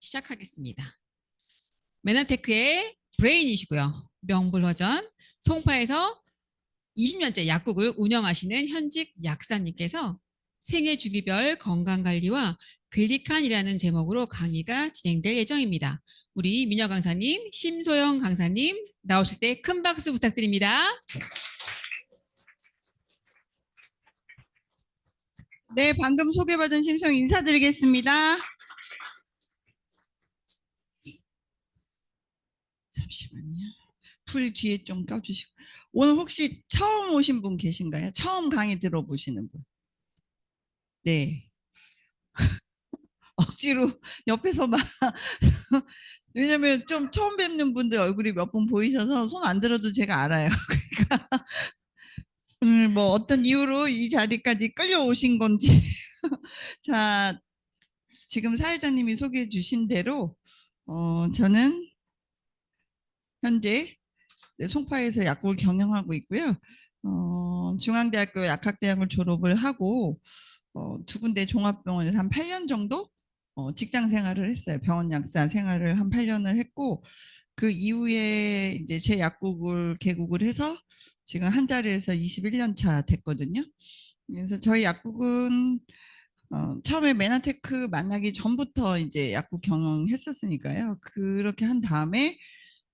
시작하겠습니다. 메나테크의 브레인이시고요. 명불허전 송파에서 20년째 약국을 운영하시는 현직 약사님께서 생애 주기별 건강관리와 글리칸이라는 제목으로 강의가 진행될 예정입니다. 우리 민혁 강사님, 심소영 강사님 나오실 때 큰 박수 부탁드립니다. 네, 방금 소개받은 심소영 인사드리겠습니다. 잠시만요. 불 뒤에 좀 꺼주시고. 오늘 혹시 처음 오신 분 계신가요? 처음 강의 들어보시는 분? 네. 억지로 옆에서 막 왜냐면 좀 처음 뵙는 분들 얼굴이 몇 분 보이셔서 손 안 들어도 제가 알아요. 그러니까 오늘 뭐 어떤 이유로 이 자리까지 끌려오신 건지 자, 지금 사회자님이 소개해 주신 대로 저는 현재 송파에서 약국을 경영하고 있고요. 중앙대학교 약학대학을 졸업을 하고 두 군데 종합병원에서 한 8년 정도 직장 생활을 했어요. 병원 약사 생활을 한 8년을 했고 그 이후에 이제 제 약국을 개국을 해서 지금 한 자리에서 21년 차 됐거든요. 그래서 저희 약국은 처음에 메나테크 만나기 전부터 이제 약국 경영했었으니까요. 그렇게 한 다음에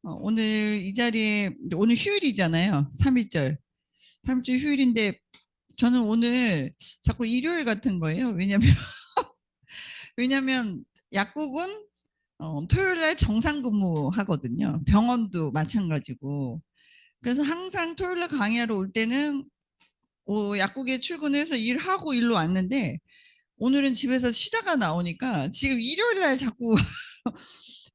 오늘 이 자리에 오늘 휴일이잖아요. 3일절. 3일절 휴일인데 저는 오늘 자꾸 일요일 같은 거예요. 왜냐면 약국은 토요일 날 정상 근무하거든요. 병원도 마찬가지고. 그래서 항상 토요일 날 강의하러 올 때는 약국에 출근해서 일하고 일로 왔는데 오늘은 집에서 쉬다가 나오니까 지금 일요일 날 자꾸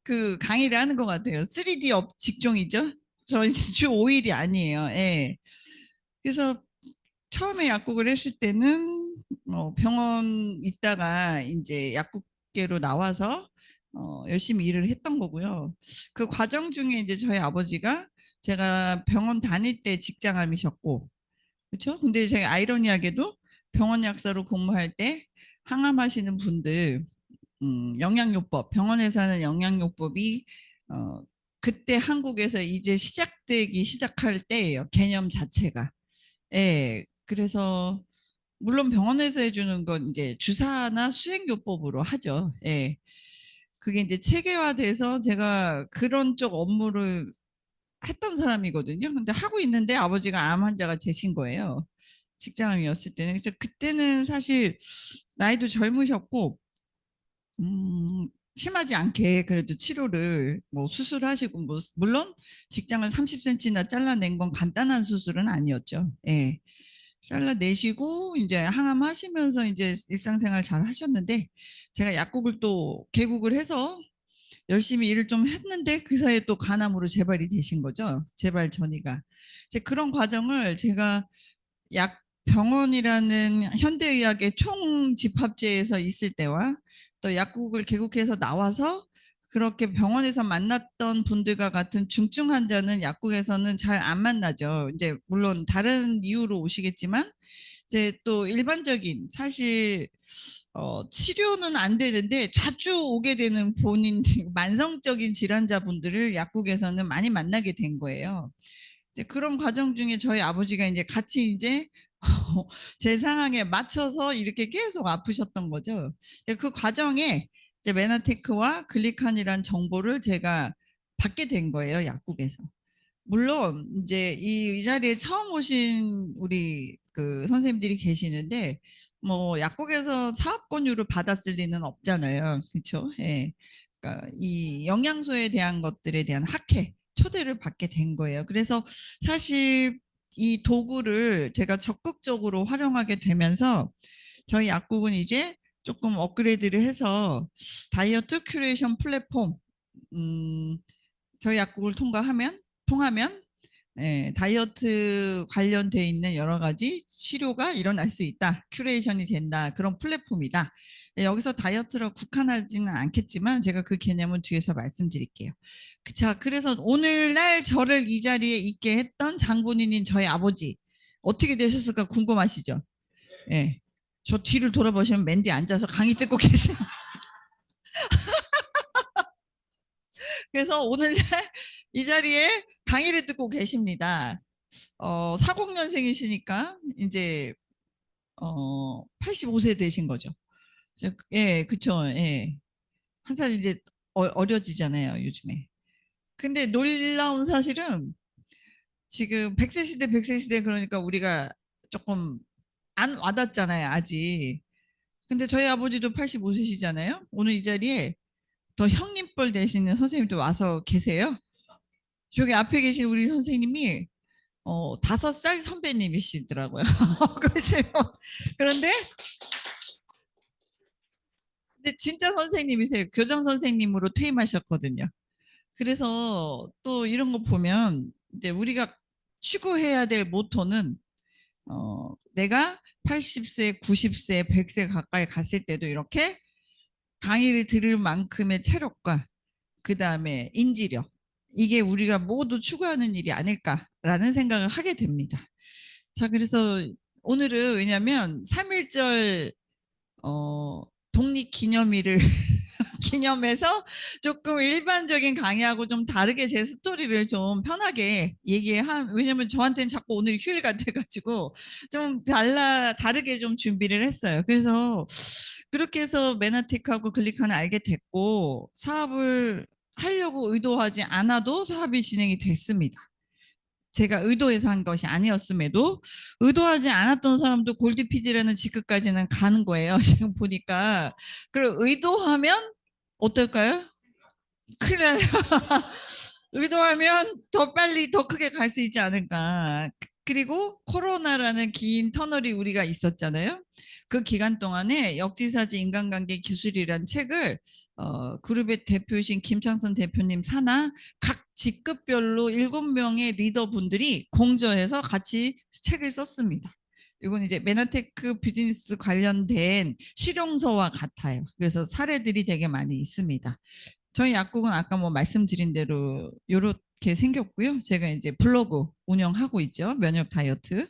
그 강의를 하는 것 같아요. 3D 업 직종이죠. 저희 주 5일이 아니에요. 예. 그래서 처음에 약국을 했을 때는 병원 있다가 이제 약국계로 나와서 열심히 일을 했던 거고요. 그 과정 중에 이제 저희 아버지가 제가 병원 다닐 때 직장암이셨고, 그렇죠? 근데 제가 아이러니하게도 병원 약사로 근무할 때 항암하시는 분들 영양요법, 병원에서 하는 영양요법이 그때 한국에서 이제 시작되기 시작할 때예요. 개념 자체가. 예. 그래서 물론 병원에서 해주는 건 이제 주사나 수행요법으로 하죠. 예. 그게 이제 체계화돼서 제가 그런 쪽 업무를 했던 사람이거든요. 근데 하고 있는데 아버지가 암 환자가 되신 거예요. 직장암이었을 때는. 그래서 그때는 사실 나이도 젊으셨고 심하지 않게 그래도 치료를 뭐 수술하시고 뭐 물론 직장을 30cm나 잘라낸 건 간단한 수술은 아니었죠. 예. 잘라내시고 이제 항암하시면서 이제 일상생활 잘 하셨는데 제가 약국을 또 개국을 해서 열심히 일을 좀 했는데 그 사이에 또 간암으로 재발이 되신 거죠. 재발 전이가. 이제 그런 과정을 제가 약 병원이라는 현대의학의 총집합제에서 있을 때와 또 약국을 개국해서 나와서 그렇게 병원에서 만났던 분들과 같은 중증 환자는 약국에서는 잘 안 만나죠. 이제 물론 다른 이유로 오시겠지만 이제 또 일반적인 사실 치료는 안 되는데 자주 오게 되는 본인 만성적인 질환자분들을 약국에서는 많이 만나게 된 거예요. 이제 그런 과정 중에 저희 아버지가 이제 같이 이제 제 상황에 맞춰서 이렇게 계속 아프셨던 거죠. 그 과정에 이제 메나테크와 글리칸이란 정보를 제가 받게 된 거예요, 약국에서. 물론 이제 이 자리에 처음 오신 우리 그 선생님들이 계시는데 뭐 약국에서 사업 권유를 받았을 리는 없잖아요. 그렇죠? 예. 그러니까 이 영양소에 대한 것들에 대한 학회 초대를 받게 된 거예요. 그래서 사실 이 도구를 제가 적극적으로 활용하게 되면서 저희 약국은 이제 조금 업그레이드를 해서 다이어트 큐레이션 플랫폼 저희 약국을 통하면 다이어트 관련돼 있는 여러 가지 치료가 일어날 수 있다. 큐레이션이 된다. 그런 플랫폼이다. 여기서 다이어트로 국한하지는 않겠지만 제가 그 개념은 뒤에서 말씀드릴게요. 자, 그래서 오늘날 저를 이 자리에 있게 했던 장본인인 저희 아버지 어떻게 되셨을까 궁금하시죠? 예. 저 뒤를 돌아보시면 맨 뒤에 앉아서 강의 듣고 계세요. 그래서 오늘 이 자리에 강의를 듣고 계십니다. 40년생이시니까 이제 85세 되신 거죠. 예, 그쵸. 예. 한 살 이제 어려지잖아요, 요즘에. 근데 놀라운 사실은 지금 100세 시대, 100세 시대 그러니까 우리가 조금 안 와닿잖아요, 아직. 근데 저희 아버지도 85세시잖아요. 오늘 이 자리에 더 형님뻘 되시는 선생님도 와서 계세요. 여기 앞에 계신 우리 선생님이 5살 선배님이시더라고요. 그래서 그런데 근데 진짜 선생님이세요. 교장 선생님으로 퇴임하셨거든요. 그래서 또 이런 거 보면 이제 우리가 추구해야 될 모토는 내가 80세, 90세, 100세 가까이 갔을 때도 이렇게 강의를 들을 만큼의 체력과 그 다음에 인지력 이게 우리가 모두 추구하는 일이 아닐까라는 생각을 하게 됩니다. 자, 그래서 오늘은 왜냐하면 3.1절 독립기념일을 기념해서 조금 일반적인 강의하고 좀 다르게 제 스토리를 좀 편하게 왜냐면 저한테는 자꾸 오늘 휴일 같아가지고 좀 다르게 좀 준비를 했어요. 그래서 그렇게 해서 메나텍하고 글리칸을 알게 됐고 사업을 하려고 의도하지 않아도 사업이 진행이 됐습니다. 제가 의도해서 한 것이 아니었음에도 의도하지 않았던 사람도 골드피지라는 직급까지는 가는 거예요. 지금 보니까. 그리고 의도하면 어떨까요? 큰일 나요. 의도하면 더 빨리 더 크게 갈 수 있지 않을까. 그리고 코로나라는 긴 터널이 우리가 있었잖아요. 그 기간 동안에 역지사지 인간관계 기술이란 책을 그룹의 대표이신 김창선 대표님 사나 각 직급별로 7명의 리더분들이 공저해서 같이 책을 썼습니다. 이건 이제 메나테크 비즈니스 관련된 실용서와 같아요. 그래서 사례들이 되게 많이 있습니다. 저희 약국은 아까 뭐 말씀드린 대로 이렇게 생겼고요. 제가 이제 블로그 운영하고 있죠. 면역 다이어트.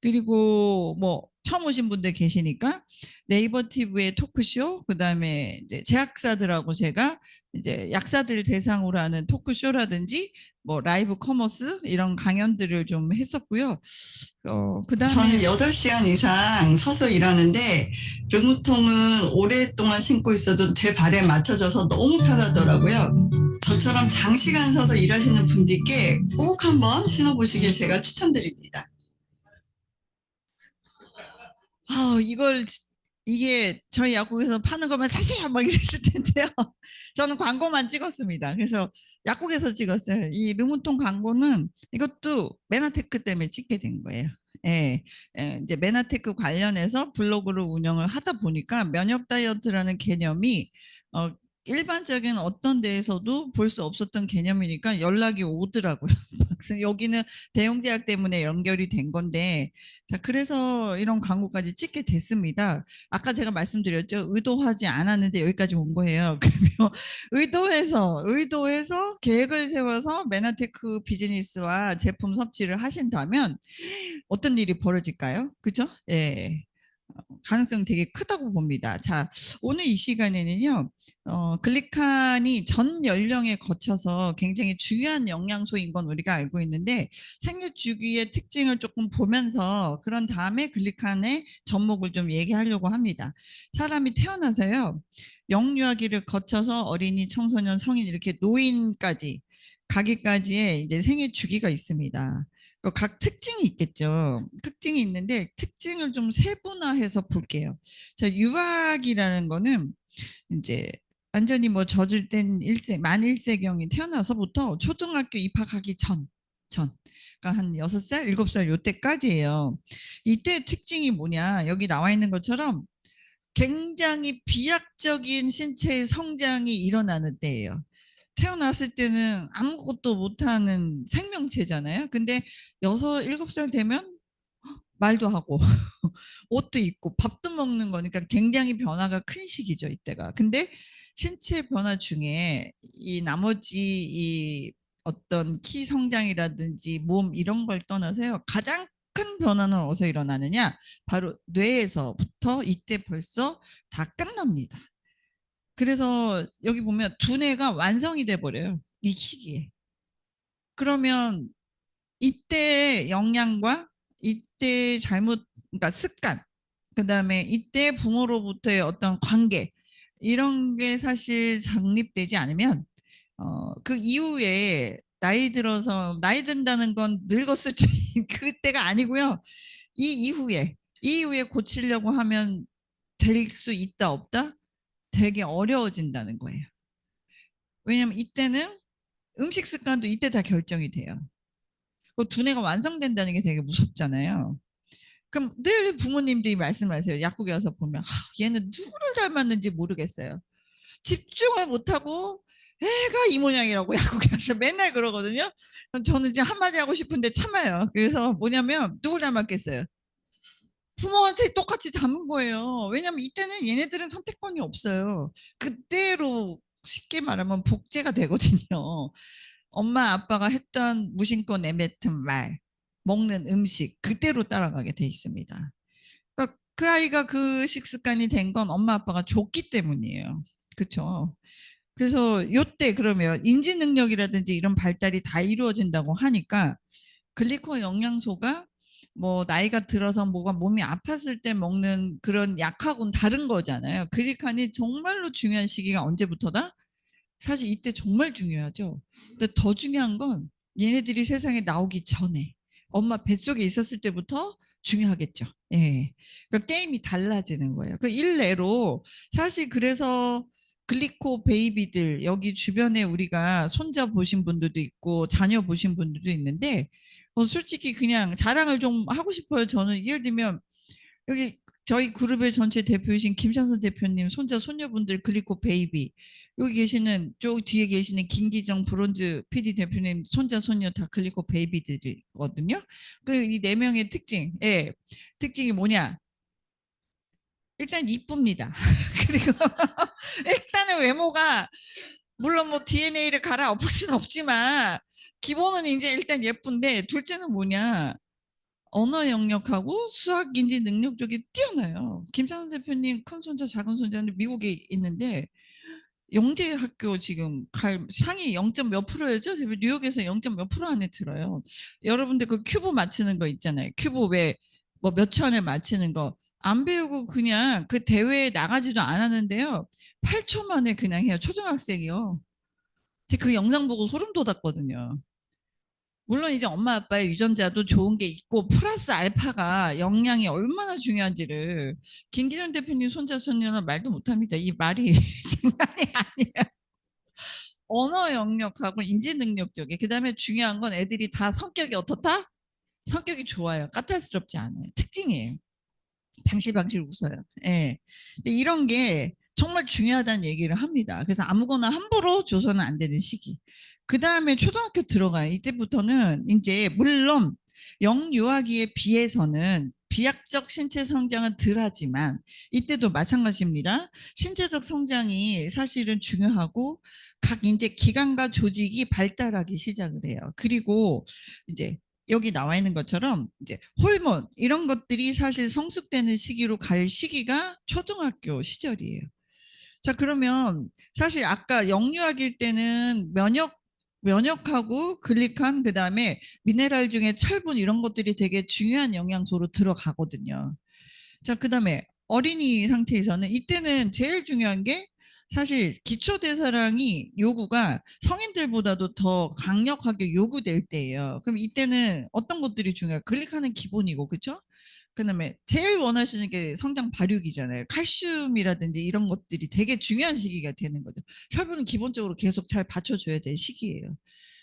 그리고 뭐 처음 오신 분들 계시니까 네이버 TV의 토크쇼, 그다음에 이제 제약사들하고 제가 이제 약사들 대상으로 하는 토크쇼라든지 뭐 라이브 커머스 이런 강연들을 좀 했었고요. 그다음에 저는 8시간 이상 서서 일하는데 르무통은 오랫동안 신고 있어도 제 발에 맞춰져서 너무 편하더라고요. 저처럼 장시간 서서 일하시는 분들께 꼭 한번 신어보시길 제가 추천드립니다. 이게 저희 약국에서 파는 거면 사세요 막 이랬을 텐데요. 저는 광고만 찍었습니다. 그래서 약국에서 찍었어요. 이 르무통 광고는 이것도 메나테크 때문에 찍게 된 거예요. 예, 이제 메나테크 관련해서 블로그를 운영을 하다 보니까 면역 다이어트라는 개념이 일반적인 어떤 데에서도 볼 수 없었던 개념이니까 연락이 오더라고요. 그래서 여기는 대형제약 때문에 연결이 된 건데, 자, 그래서 이런 광고까지 찍게 됐습니다. 아까 제가 말씀드렸죠. 의도하지 않았는데 여기까지 온 거예요. 그러면 의도해서 계획을 세워서 메나테크 비즈니스와 제품 섭취를 하신다면 어떤 일이 벌어질까요? 그죠? 예. 가능성 되게 크다고 봅니다. 자, 오늘 이 시간에는요, 글리칸이 전 연령에 거쳐서 굉장히 중요한 영양소인 건 우리가 알고 있는데 생리 주기의 특징을 조금 보면서 그런 다음에 글리칸의 접목을 좀 얘기하려고 합니다. 사람이 태어나서요, 영유아기를 거쳐서 어린이, 청소년, 성인 이렇게 노인까지 가기까지의 이제 생애 주기가 있습니다. 각 특징이 있겠죠. 특징이 있는데 특징을 좀 세분화해서 볼게요. 자, 유아기라는 거는 이제 완전히 뭐 젖을 땐 만 1세경이 태어나서부터 초등학교 입학하기 전. 그러니까 한 6살, 7살 요때까지예요. 이때 특징이 뭐냐? 여기 나와 있는 것처럼 굉장히 비약적인 신체의 성장이 일어나는 때예요. 태어났을 때는 아무것도 못하는 생명체잖아요. 근데 6, 7살 되면 말도 하고 옷도 입고 밥도 먹는 거니까 굉장히 변화가 큰 시기죠, 이때가. 근데 신체 변화 중에 이 나머지 이 어떤 키 성장이라든지 몸 이런 걸 떠나서요. 가장 큰 변화는 어디서 일어나느냐? 바로 뇌에서부터 이때 벌써 다 끝납니다. 그래서 여기 보면 두뇌가 완성이 돼 버려요. 이 시기에. 그러면 이때 영양과 이때 그러니까 습관, 그다음에 이때 부모로부터의 어떤 관계 이런 게 사실 정립되지 않으면 그 이후에 나이 든다는 건 늙었을 때 그때가 아니고요. 이 이후에 고치려고 하면 될 수 있다 없다 되게 어려워진다는 거예요. 왜냐면 이때는 음식 습관도 이때 다 결정이 돼요. 그 두뇌가 완성된다는 게 되게 무섭잖아요. 그럼 늘 부모님들이 말씀하세요. 약국에 와서 보면 얘는 누구를 닮았는지 모르겠어요. 집중을 못하고 애가 이 모양이라고 약국에 와서 맨날 그러거든요. 그럼 저는 이제 한마디 하고 싶은데 참아요. 그래서 뭐냐면 누굴 닮았겠어요? 부모한테 똑같이 닮은 거예요. 왜냐면 이때는 얘네들은 선택권이 없어요. 그대로 쉽게 말하면 복제가 되거든요. 엄마 아빠가 했던 무심코 내뱉은 말, 먹는 음식 그대로 따라가게 돼 있습니다. 그러니까 그 아이가 그 식습관이 된 건 엄마 아빠가 줬기 때문이에요. 그렇죠? 그래서 요때 그러면 인지 능력이라든지 이런 발달이 다 이루어진다고 하니까 글리코 영양소가 뭐 나이가 들어서 뭐가 몸이 아팠을 때 먹는 그런 약하고는 다른 거잖아요. 글리칸이 정말로 중요한 시기가 언제부터다? 사실 이때 정말 중요하죠. 근데 더 중요한 건 얘네들이 세상에 나오기 전에 엄마 뱃속에 있었을 때부터 중요하겠죠. 예. 그러니까 게임이 달라지는 거예요. 그 일례로 사실 그래서 글리코 베이비들 여기 주변에 우리가 손자 보신 분들도 있고 자녀 보신 분들도 있는데 솔직히 그냥 자랑을 좀 하고 싶어요. 저는 예를 들면 여기 저희 그룹의 전체 대표이신 김창선 대표님 손자 손녀분들 글리코 베이비, 여기 계시는 저 뒤에 계시는 김기정 브론즈 PD 대표님 손자 손녀 다 글리코 베이비들이거든요. 그 이 네 명의 특징, 예, 특징이 뭐냐? 일단 이쁩니다. 그리고 일단은 외모가 물론 뭐 DNA를 갈아엎을 수는 없지만 기본은 이제 일단 예쁜데, 둘째는 뭐냐? 언어 영역하고 수학 인지 능력 쪽이 뛰어나요. 김창선 대표님 큰 손자 작은 손자는 미국에 있는데 영재 학교 지금 갈 상위 0. 몇 프로였죠? 뉴욕에서 0. 몇 프로 안에 들어요. 여러분들 그 큐브 맞히는 거 있잖아요. 큐브 왜 뭐 몇 천에 맞히는 거 안 배우고 그냥 그 대회에 나가지도 않았는데요. 8초 만에 그냥 해요. 초등학생이요. 제가 그 영상 보고 소름 돋았거든요. 물론 이제 엄마 아빠의 유전자도 좋은 게 있고 플러스 알파가 영양이 얼마나 중요한지를 김기준 대표님 손자 손녀는 말도 못합니다. 이 말이 장난이 아니에요. 언어 영역하고 인지 능력 쪽에, 그다음에 중요한 건 애들이 다 성격이 어떻다? 성격이 좋아요. 까탈스럽지 않아요. 특징이에요. 방실방실 웃어요. 예. 근데 이런 게 정말 중요하다는 얘기를 합니다. 그래서 아무거나 함부로 줘서는 안 되는 시기. 그 다음에 초등학교 들어가요. 이때부터는 이제 물론 영유아기에 비해서는 비약적 신체 성장은 덜하지만 이때도 마찬가지입니다. 신체적 성장이 사실은 중요하고 각 이제 기관과 조직이 발달하기 시작을 해요. 그리고 이제 여기 나와 있는 것처럼 이제 호르몬 이런 것들이 사실 성숙되는 시기로 갈 시기가 초등학교 시절이에요. 자, 그러면 사실 아까 영유아기일 때는 면역하고 글리칸 그다음에 미네랄 중에 철분 이런 것들이 되게 중요한 영양소로 들어가거든요. 자, 그다음에 어린이 상태에서는 이때는 제일 중요한 게 사실 기초대사량이 요구가 성인들보다도 더 강력하게 요구될 때예요. 그럼 이때는 어떤 것들이 중요해요? 글리칸은 기본이고, 그렇죠? 그다음에 제일 원하시는 게 성장 발육이잖아요. 칼슘이라든지 이런 것들이 되게 중요한 시기가 되는 거죠. 철분은 기본적으로 계속 잘 받쳐줘야 될 시기예요.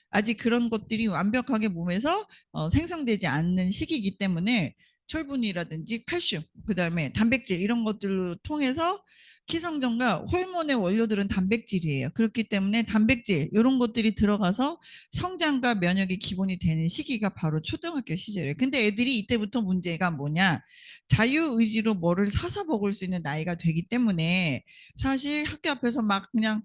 아직 그런 것들이 완벽하게 몸에서 생성되지 않는 시기이기 때문에 철분이라든지 칼슘, 그다음에 단백질 이런 것들로 통해서 키성전과 호르몬의 원료들은 단백질이에요. 그렇기 때문에 단백질 이런 것들이 들어가서 성장과 면역이 기본이 되는 시기가 바로 초등학교 시절이에요. 근데 애들이 이때부터 문제가 뭐냐? 자유의지로 뭐를 사서 먹을 수 있는 나이가 되기 때문에 사실 학교 앞에서 막 그냥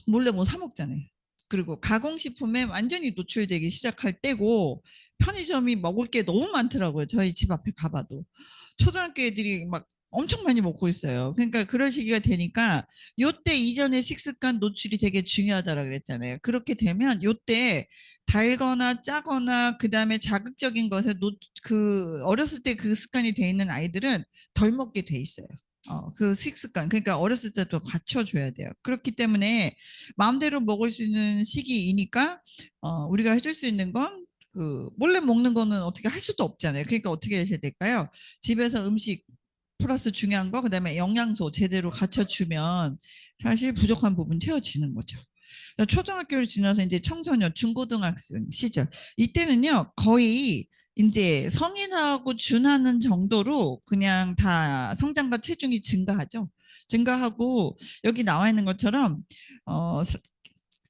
몰래 뭐 사 먹잖아요. 그리고 가공식품에 완전히 노출되기 시작할 때고 편의점이 먹을 게 너무 많더라고요. 저희 집 앞에 가봐도. 초등학교 애들이 막 엄청 많이 먹고 있어요. 그러니까 그런 시기가 되니까 요때 이전에 식습관 노출이 되게 중요하다라고 그랬잖아요. 그렇게 되면 요때 달거나 짜거나 그다음에 자극적인 것에 그 어렸을 때 그 습관이 돼 있는 아이들은 덜 먹게 돼 있어요. 그 식습관. 그러니까 어렸을 때도 갖춰줘야 돼요. 그렇기 때문에 마음대로 먹을 수 있는 시기이니까 우리가 해줄 수 있는 건 그 몰래 먹는 거는 어떻게 할 수도 없잖아요. 그러니까 어떻게 하셔야 될까요? 집에서 음식 플러스 중요한 거 그다음에 영양소 제대로 갖춰주면 사실 부족한 부분 채워지는 거죠. 초등학교를 지나서 이제 청소년, 중고등학생 시절 이때는요 거의 이제 성인하고 준하는 정도로 그냥 다 성장과 체중이 증가하죠. 증가하고 여기 나와 있는 것처럼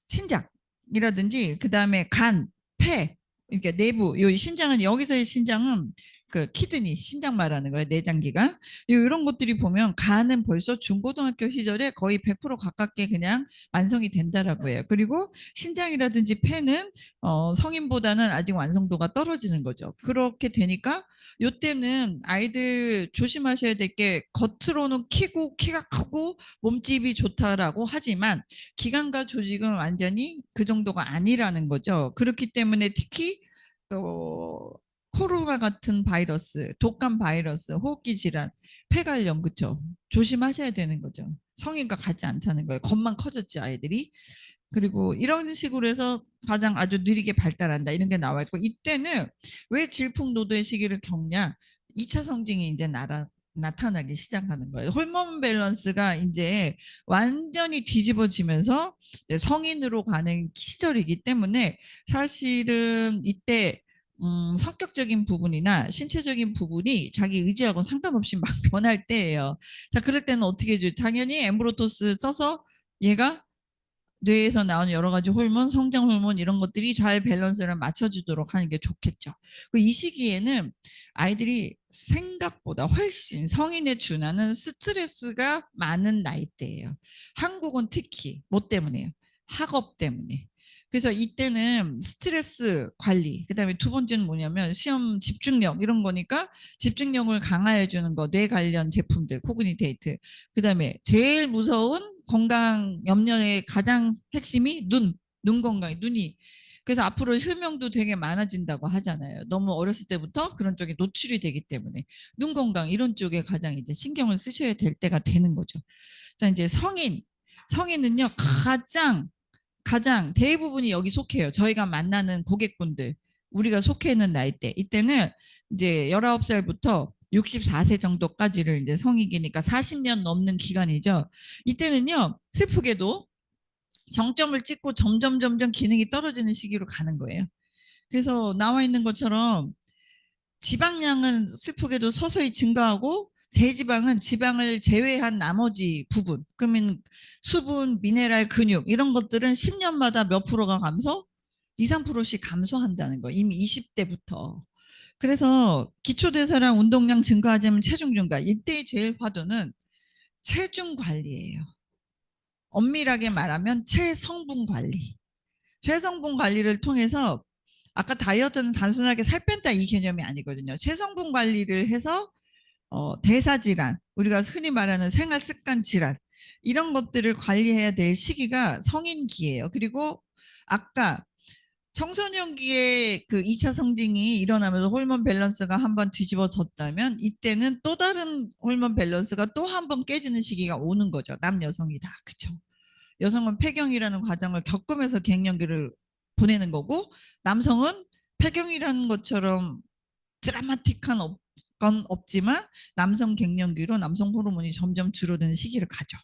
신장이라든지 그다음에 간, 폐 이렇게 내부 요 신장은 여기서의 신장은 그 키드니 신장 말하는 거예요. 내장기관 이런 것들이 보면 간은 벌써 중고등학교 시절에 거의 100% 가깝게 그냥 완성이 된다라고 해요. 그리고 신장이라든지 폐는 성인보다는 아직 완성도가 떨어지는 거죠. 그렇게 되니까 요때는 아이들 조심하셔야 될 게 겉으로는 키가 크고 몸집이 좋다라고 하지만 기관과 조직은 완전히 그 정도가 아니라는 거죠. 그렇기 때문에 특히 코로나 같은 바이러스, 독감 바이러스, 호흡기 질환, 폐관련 그쵸? 조심하셔야 되는 거죠. 성인과 같지 않다는 거예요. 겉만 커졌지 아이들이. 그리고 이런 식으로 해서 가장 아주 느리게 발달한다 이런 게 나와 있고 이때는 왜 질풍노도의 시기를 겪냐? 2차 성징이 이제 나타나기 시작하는 거예요. 호르몬 밸런스가 이제 완전히 뒤집어지면서 이제 성인으로 가는 시절이기 때문에 사실은 이때 성격적인 부분이나 신체적인 부분이 자기 의지하고 상관없이 막 변할 때예요. 자, 그럴 때는 어떻게 해줘요? 당연히 엠브로토스 써서 얘가 뇌에서 나오는 여러 가지 호르몬, 성장 호르몬 이런 것들이 잘 밸런스를 맞춰주도록 하는 게 좋겠죠. 이 시기에는 아이들이 생각보다 훨씬 성인에 준하는 스트레스가 많은 나이대예요. 한국은 특히 뭐 때문에요? 학업 때문에. 그래서 이때는 스트레스 관리, 그다음에 두 번째는 뭐냐면 시험 집중력 이런 거니까 집중력을 강화해 주는 거, 뇌 관련 제품들, 코그니테이트. 그다음에 제일 무서운 건강 염려의 가장 핵심이 눈 건강, 눈이. 그래서 앞으로 실명도 되게 많아진다고 하잖아요. 너무 어렸을 때부터 그런 쪽에 노출이 되기 때문에 눈 건강 이런 쪽에 가장 이제 신경을 쓰셔야 될 때가 되는 거죠. 자, 이제 성인은요 가장 대부분이 여기 속해요. 저희가 만나는 고객분들, 우리가 속해 있는 나이대. 이때는 이제 19살부터 64세 정도까지를 이제 성인이니까 40년 넘는 기간이죠. 이때는요, 슬프게도 정점을 찍고 점점 기능이 떨어지는 시기로 가는 거예요. 그래서 나와 있는 것처럼 지방량은 슬프게도 서서히 증가하고 제지방은 지방을 제외한 나머지 부분, 그러면 수분, 미네랄, 근육 이런 것들은 10년마다 몇 프로가 감소? 2, 3%씩 감소한다는 거. 이미 20대부터. 그래서 기초대사량 운동량 증가하자면 체중 증가. 이때의 제일 화두는 체중 관리예요. 엄밀하게 말하면 체성분 관리. 체성분 관리를 통해서 아까 다이어트는 단순하게 살 뺀다 이 개념이 아니거든요. 체성분 관리를 해서 대사 질환, 우리가 흔히 말하는 생활 습관 질환 이런 것들을 관리해야 될 시기가 성인기예요. 그리고 아까 청소년기에 그 2차 성징이 일어나면서 호르몬 밸런스가 한번 뒤집어졌다면 이때는 또 다른 호르몬 밸런스가 또 한 번 깨지는 시기가 오는 거죠. 남여성이 다. 그쵸? 여성은 폐경이라는 과정을 겪으면서 갱년기를 보내는 거고 남성은 폐경이라는 것처럼 드라마틱한 건 없지만 남성 갱년기로 남성 호르몬이 점점 줄어드는 시기를 가죠.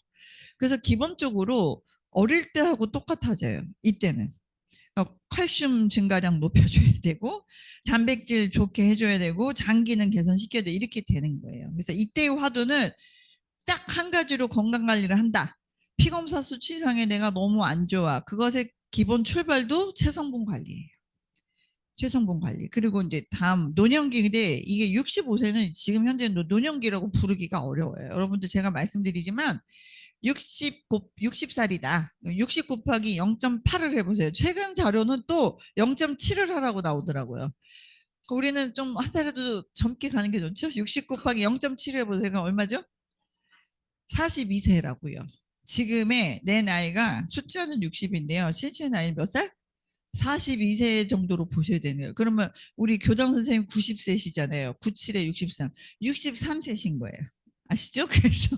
그래서 기본적으로 어릴 때하고 똑같아져요. 이때는. 칼슘 증가량 높여줘야 되고 단백질 좋게 해줘야 되고 장 기능 개선시켜야 돼 이렇게 되는 거예요. 그래서 이때의 화두는 딱 한 가지로 건강관리를 한다. 피검사 수치상에 내가 너무 안 좋아. 그것의 기본 출발도 체성분 관리예요. 체성분 관리. 그리고 이제 다음 노년기인데 이게 65세는 지금 현재 노년기라고 부르기가 어려워요. 여러분들 제가 말씀드리지만 60살이다. 60 곱하기 0.8을 해보세요. 최근 자료는 또 0.7을 하라고 나오더라고요. 우리는 좀 한 살이라도 젊게 가는 게 좋죠. 60 곱하기 0.7 해보세요. 그럼 얼마죠? 42세라고요. 지금의 내 나이가 숫자는 60인데요. 실제 나이는 몇 살? 42세 정도로 보셔야 되네요. 그러면 우리 교장 선생님 90세시잖아요. 97에 63. 63세신 거예요. 아시죠? 그래서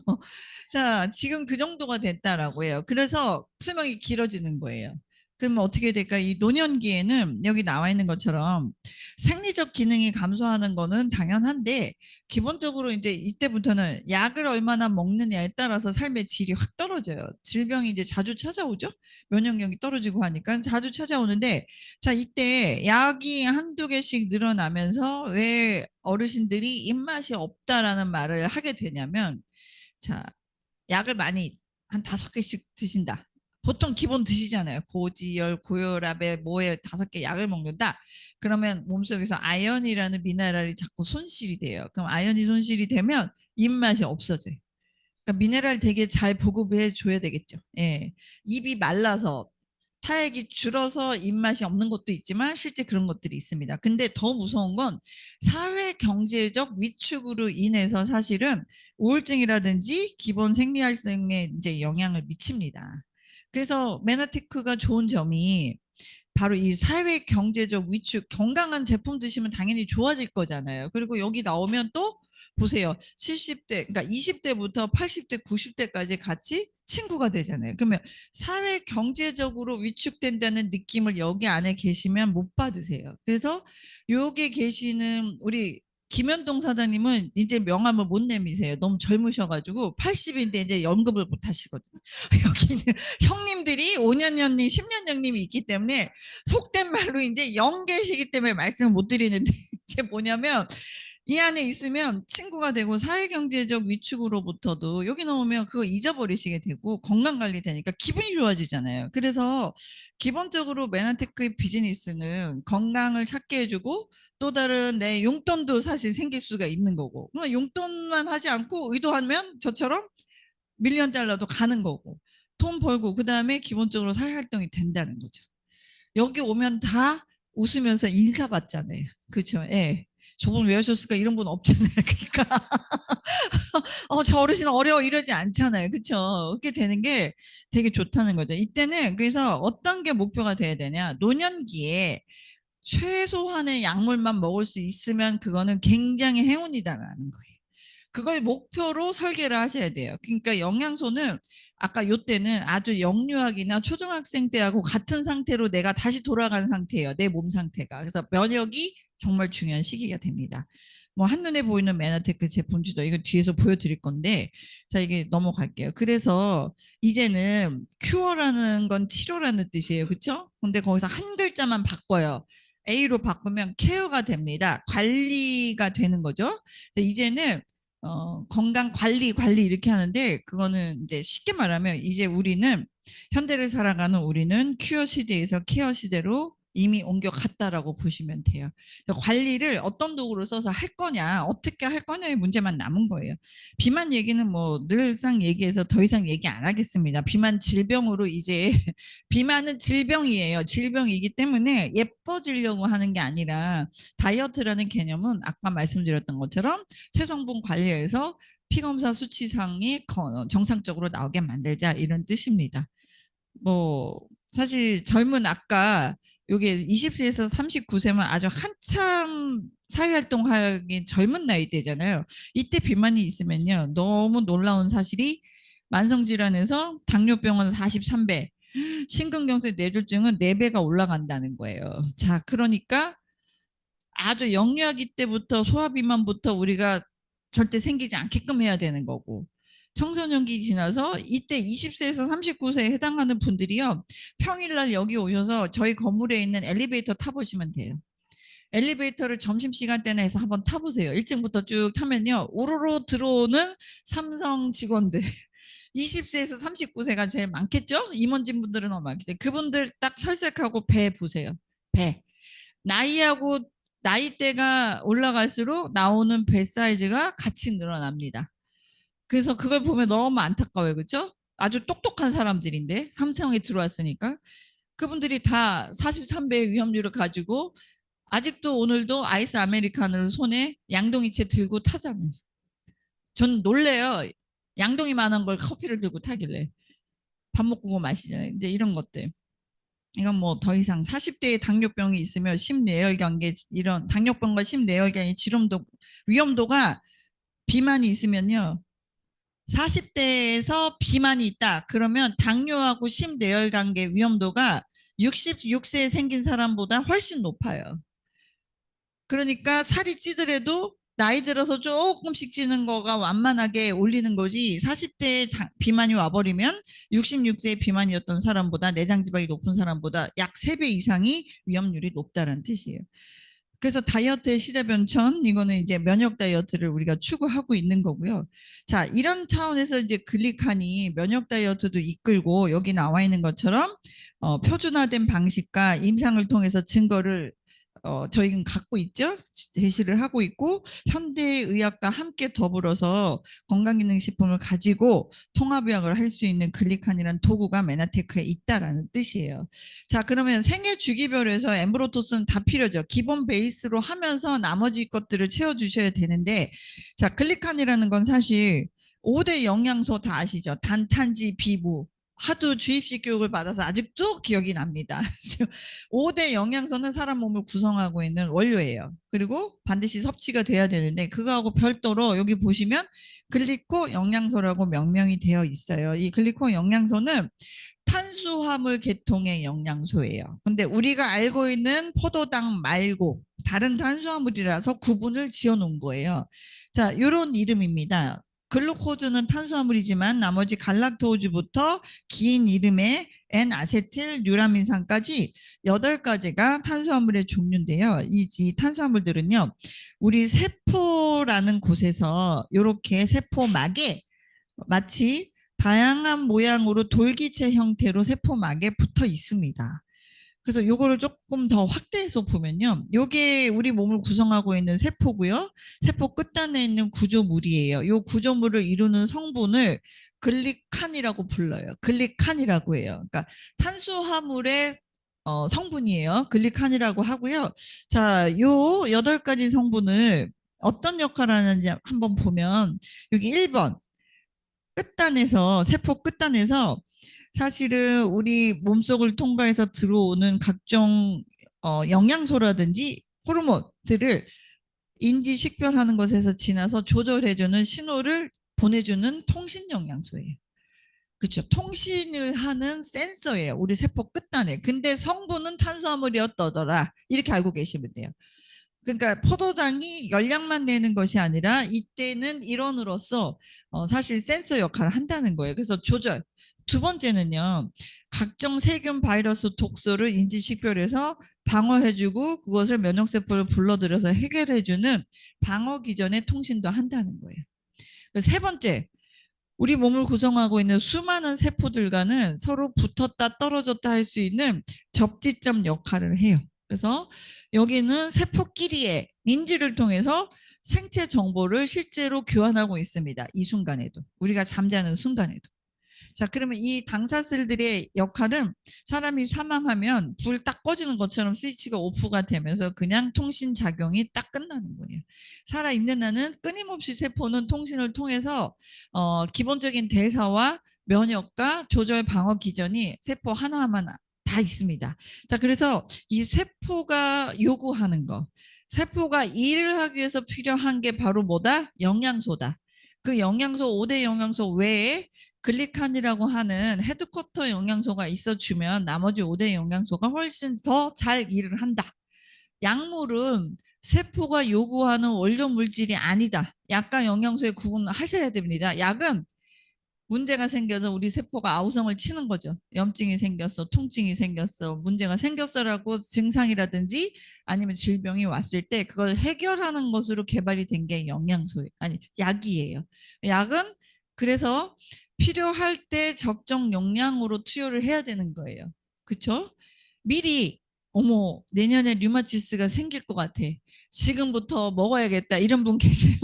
자, 지금 그 정도가 됐다라고 해요. 그래서 수명이 길어지는 거예요. 그러면 어떻게 될까? 이 노년기에는 여기 나와 있는 것처럼 생리적 기능이 감소하는 거는 당연한데 기본적으로 이제 이때부터는 약을 얼마나 먹느냐에 따라서 삶의 질이 확 떨어져요. 질병이 이제 자주 찾아오죠. 면역력이 떨어지고 하니까 자주 찾아오는데 자, 이때 약이 한두 개씩 늘어나면서 왜 어르신들이 입맛이 없다라는 말을 하게 되냐면 자, 약을 많이 한 5개씩 드신다. 보통 기본 드시잖아요. 고지혈, 고혈압에 뭐에 5개 약을 먹는다. 그러면 몸속에서 아연이라는 미네랄이 자꾸 손실이 돼요. 그럼 아연이 손실이 되면 입맛이 없어져요. 그러니까 미네랄 되게 잘 보급해 줘야 되겠죠. 예. 입이 말라서 타액이 줄어서 입맛이 없는 것도 있지만 실제 그런 것들이 있습니다. 근데 더 무서운 건 사회 경제적 위축으로 인해서 사실은 우울증이라든지 기본 생리활성에 이제 영향을 미칩니다. 그래서 메나테크가 좋은 점이 바로 이 사회 경제적 위축, 건강한 제품 드시면 당연히 좋아질 거잖아요. 그리고 여기 나오면 또 보세요. 70대, 그러니까 20대부터 80대, 90대까지 같이 친구가 되잖아요. 그러면 사회 경제적으로 위축된다는 느낌을 여기 안에 계시면 못 받으세요. 그래서 여기 계시는 우리 김현동 사장님은 이제 명함을 못 내미세요. 너무 젊으셔가지고 80인데 이제 연금을 못 하시거든요. 여기는 형님들이 5년 형님, 10년 형님이 있기 때문에 속된 말로 이제 영계시기 때문에 말씀을 못 드리는데 이제 뭐냐면 이 안에 있으면 친구가 되고 사회경제적 위축으로부터도 여기 넣으면 그거 잊어버리시게 되고 건강관리 되니까 기분이 좋아지잖아요. 그래서 기본적으로 메나테크의 비즈니스는 건강을 찾게 해주고 또 다른 내 용돈도 사실 생길 수가 있는 거고 용돈만 하지 않고 의도하면 저처럼 밀리언 달러도 가는 거고 돈 벌고 그 다음에 기본적으로 사회활동이 된다는 거죠. 여기 오면 다 웃으면서 인사받잖아요. 그렇죠? 예. 저분 왜 하셨을까 이런 분 없잖아요. 그러니까 저 어르신 어려워 이러지 않잖아요. 그렇죠? 그렇게 되는 게 되게 좋다는 거죠. 이때는 그래서 어떤 게 목표가 돼야 되냐? 노년기에 최소한의 약물만 먹을 수 있으면 그거는 굉장히 행운이다라는 거예요. 그걸 목표로 설계를 하셔야 돼요. 그러니까 영양소는 아까 요 때는 아주 영유아기나 초등학생 때하고 같은 상태로 내가 다시 돌아가는 상태예요. 내 몸 상태가. 그래서 면역이 정말 중요한 시기가 됩니다. 뭐 한눈에 보이는 메나테크 제품주도 이거 뒤에서 보여드릴 건데 자 이게 넘어갈게요. 그래서 이제는 큐어라는 건 치료라는 뜻이에요. 그렇죠? 근데 거기서 한 글자만 바꿔요. A로 바꾸면 케어가 됩니다. 관리가 되는 거죠. 이제는 건강 관리 이렇게 하는데 그거는 이제 쉽게 말하면 이제 우리는 현대를 살아가는 우리는 큐어 시대에서 케어 시대로 이미 옮겨갔다라고 보시면 돼요. 관리를 어떤 도구로 써서 할 거냐, 어떻게 할 거냐의 문제만 남은 거예요. 비만 얘기는 뭐 늘상 얘기해서 더 이상 얘기 안 하겠습니다. 비만 질병으로 이제 비만은 질병이에요. 질병이기 때문에 예뻐지려고 하는 게 아니라 다이어트라는 개념은 아까 말씀드렸던 것처럼 체성분 관리해서 피검사 수치상이 정상적으로 나오게 만들자 이런 뜻입니다. 뭐 사실 젊은 아까 요게 20세에서 39세면 아주 한참 사회활동하기 젊은 나이대잖아요. 이때 비만이 있으면요. 너무 놀라운 사실이 만성질환에서 당뇨병은 43배, 심근경색 뇌졸중은 4배가 올라간다는 거예요. 자, 그러니까 아주 영유아기 때부터 소아비만부터 우리가 절대 생기지 않게끔 해야 되는 거고 청소년기 지나서 이때 20세에서 39세에 해당하는 분들이요. 평일날 여기 오셔서 저희 건물에 있는 엘리베이터 타보시면 돼요. 엘리베이터를 점심시간 때나 해서 한번 타보세요. 1층부터 쭉 타면요. 오로로 들어오는 삼성 직원들. 20세에서 39세가 제일 많겠죠? 임원진 분들은 너무 많겠죠. 그분들 딱 혈색하고 배 보세요. 배. 나이하고 나이대가 올라갈수록 나오는 배 사이즈가 같이 늘어납니다. 그래서 그걸 보면 너무 안타까워요. 그렇죠? 아주 똑똑한 사람들인데 삼성에 들어왔으니까 그분들이 다 43배의 위험률을 가지고 아직도 오늘도 아이스 아메리카노를 손에 양동이채 들고 타잖아요. 전 놀래요. 양동이만한 걸 커피를 들고 타길래. 밥 먹고 그거 마시잖아요. 이제 이런 것들. 이건 뭐 더 이상 40대에 당뇨병이 있으면 심내열관계 이런 당뇨병과 심내열관계 질환도 위험도가 비만이 있으면요. 40대에서 비만이 있다. 그러면 당뇨하고 심내열관계 위험도가 66세에 생긴 사람보다 훨씬 높아요. 그러니까 살이 찌더라도 나이 들어서 조금씩 찌는 거가 완만하게 올리는 거지 40대에 비만이 와버리면 66세에 비만이었던 사람보다 내장 지방이 높은 사람보다 약 3배 이상이 위험률이 높다는 뜻이에요. 그래서 다이어트의 시대 변천 이거는 이제 면역 다이어트를 우리가 추구하고 있는 거고요. 자, 이런 차원에서 이제 글리칸이 면역 다이어트도 이끌고 여기 나와 있는 것처럼 표준화된 방식과 임상을 통해서 증거를 저희는 갖고 있죠. 제시를 하고 있고 현대의학과 함께 더불어서 건강기능식품을 가지고 통합의학을 할 수 있는 글리칸이라는 도구가 메나테크에 있다라는 뜻이에요. 자, 그러면 생애 주기별에서 엠브로토스는 다 필요죠. 기본 베이스로 하면서 나머지 것들을 채워주셔야 되는데 자, 글리칸이라는 건 사실 5대 영양소 다 아시죠? 단, 탄지, 비무. 하도 주입식 교육을 받아서 아직도 기억이 납니다. 5대 영양소는 사람 몸을 구성하고 있는 원료예요. 그리고 반드시 섭취가 돼야 되는데 그거하고 별도로 여기 보시면 글리코 영양소라고 명명이 되어 있어요. 이 글리코 영양소는 탄수화물 계통의 영양소예요. 근데 우리가 알고 있는 포도당 말고 다른 탄수화물이라서 구분을 지어 놓은 거예요. 자, 이런 이름입니다. 글루코즈는 탄수화물이지만 나머지 갈락토즈부터 긴 이름의 N아세틸 뉴라민산까지 8가지가 탄수화물의 종류인데요. 이 탄수화물들은요. 우리 세포라는 곳에서 이렇게 세포막에 마치 다양한 모양으로 돌기체 형태로 세포막에 붙어 있습니다. 그래서 요거를 조금 더 확대해서 보면요. 요게 우리 몸을 구성하고 있는 세포고요. 세포 끝단에 있는 구조물이에요. 요 구조물을 이루는 성분을 글리칸이라고 불러요. 글리칸이라고 해요. 그러니까 탄수화물의 성분이에요. 글리칸이라고 하고요. 자, 요 8가지 성분을 어떤 역할을 하는지 한번 보면 여기 1번 끝단에서 세포 끝단에서 사실은 우리 몸속을 통과해서 들어오는 각종 영양소라든지 호르몬들을 인지 식별하는 것에서 지나서 조절해주는 신호를 보내주는 통신 영양소예요. 그렇죠. 통신을 하는 센서예요. 우리 세포 끝단에. 근데 성분은 탄수화물이었더라. 이렇게 알고 계시면 돼요. 그러니까 포도당이 열량만 내는 것이 아니라 이때는 일원으로서 사실 센서 역할을 한다는 거예요. 그래서 조절. 두 번째는요. 각종 세균, 바이러스, 독소를 인지식별해서 방어해주고 그것을 면역세포를 불러들여서 해결해주는 방어 기전의 통신도 한다는 거예요. 세 번째. 우리 몸을 구성하고 있는 수많은 세포들과는 서로 붙었다 떨어졌다 할 수 있는 접지점 역할을 해요. 그래서 여기는 세포끼리의 인지를 통해서 생체 정보를 실제로 교환하고 있습니다. 이 순간에도. 우리가 잠자는 순간에도. 자, 그러면 이 당사슬들의 역할은 사람이 사망하면 불 딱 꺼지는 것처럼 스위치가 오프가 되면서 그냥 통신 작용이 딱 끝나는 거예요. 살아있는 한은 끊임없이 세포는 통신을 통해서 기본적인 대사와 면역과 조절 방어 기전이 세포 하나하나 다 있습니다. 자, 그래서 이 세포가 요구하는 거, 세포가 일을 하기 위해서 필요한 게 바로 뭐다? 영양소다. 그 영양소 5대 영양소 외에 글리칸이라고 하는 헤드쿼터 영양소가 있어주면 나머지 5대 영양소가 훨씬 더 잘 일을 한다. 약물은 세포가 요구하는 원료 물질이 아니다. 약과 영양소에 구분하셔야 됩니다. 약은 문제가 생겨서 우리 세포가 아우성을 치는 거죠. 염증이 생겼어, 통증이 생겼어, 문제가 생겼어라고 증상이라든지 아니면 질병이 왔을 때 그걸 해결하는 것으로 개발이 된 게 영양소예요. 아니, 약이에요. 약은 그래서 필요할 때 적정 용량으로 투여를 해야 되는 거예요. 그렇죠? 미리 어머 내년에 류마티스가 생길 것 같아. 지금부터 먹어야겠다. 이런 분 계세요?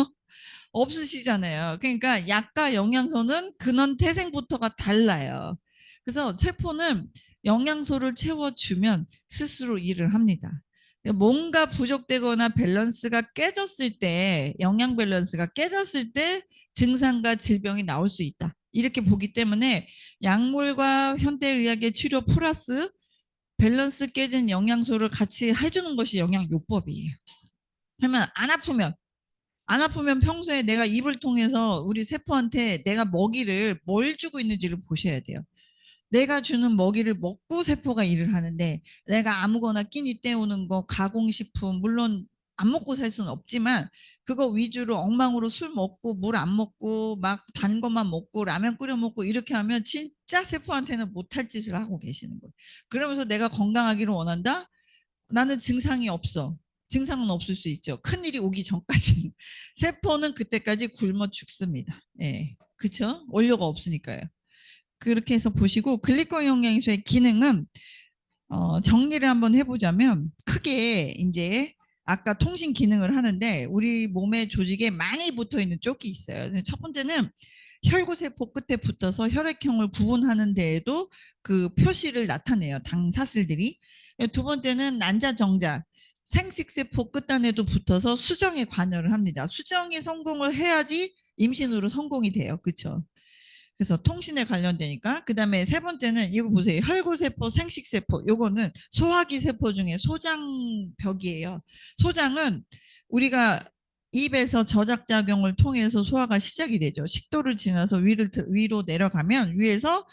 없으시잖아요. 그러니까 약과 영양소는 근원 태생부터가 달라요. 그래서 세포는 영양소를 채워주면 스스로 일을 합니다. 뭔가 부족되거나 밸런스가 깨졌을 때, 영양 밸런스가 깨졌을 때 증상과 질병이 나올 수 있다. 이렇게 보기 때문에 약물과 현대의학의 치료 플러스 밸런스 깨진 영양소를 같이 해주는 것이 영양요법이에요. 그러면 안 아프면 평소에 내가 입을 통해서 우리 세포한테 내가 먹이를 뭘 주고 있는지를 보셔야 돼요. 내가 주는 먹이를 먹고 세포가 일을 하는데 내가 아무거나 끼니 때우는 거, 가공식품, 물론 안 먹고 살 수는 없지만 그거 위주로 엉망으로 술 먹고 물 안 먹고 막 단 것만 먹고 라면 끓여 먹고 이렇게 하면 진짜 세포한테는 못할 짓을 하고 계시는 거예요. 그러면서 내가 건강하기를 원한다? 나는 증상이 없어. 증상은 없을 수 있죠. 큰일이 오기 전까지는. 세포는 그때까지 굶어 죽습니다. 예. 그쵸? 원료가 없으니까요. 그렇게 해서 보시고 글리코겐 영양소의 기능은 정리를 한번 해보자면 크게 이제 아까 통신 기능을 하는데 우리 몸의 조직에 많이 붙어 있는 쪽이 있어요. 첫 번째는 혈구세포 끝에 붙어서 혈액형을 구분하는 데에도 그 표시를 나타내요. 당사슬들이. 두 번째는 난자정자. 생식세포 끝단에도 붙어서 수정에 관여를 합니다. 수정에 성공을 해야지 임신으로 성공이 돼요. 그렇죠? 그래서 통신에 관련되니까. 그 다음에 세 번째는 이거 보세요. 혈구세포, 생식세포. 요거는 소화기 세포 중에 소장벽이에요. 소장은 우리가 입에서 저작작용을 통해서 소화가 시작이 되죠. 식도를 지나서 위로 내려가면 위에서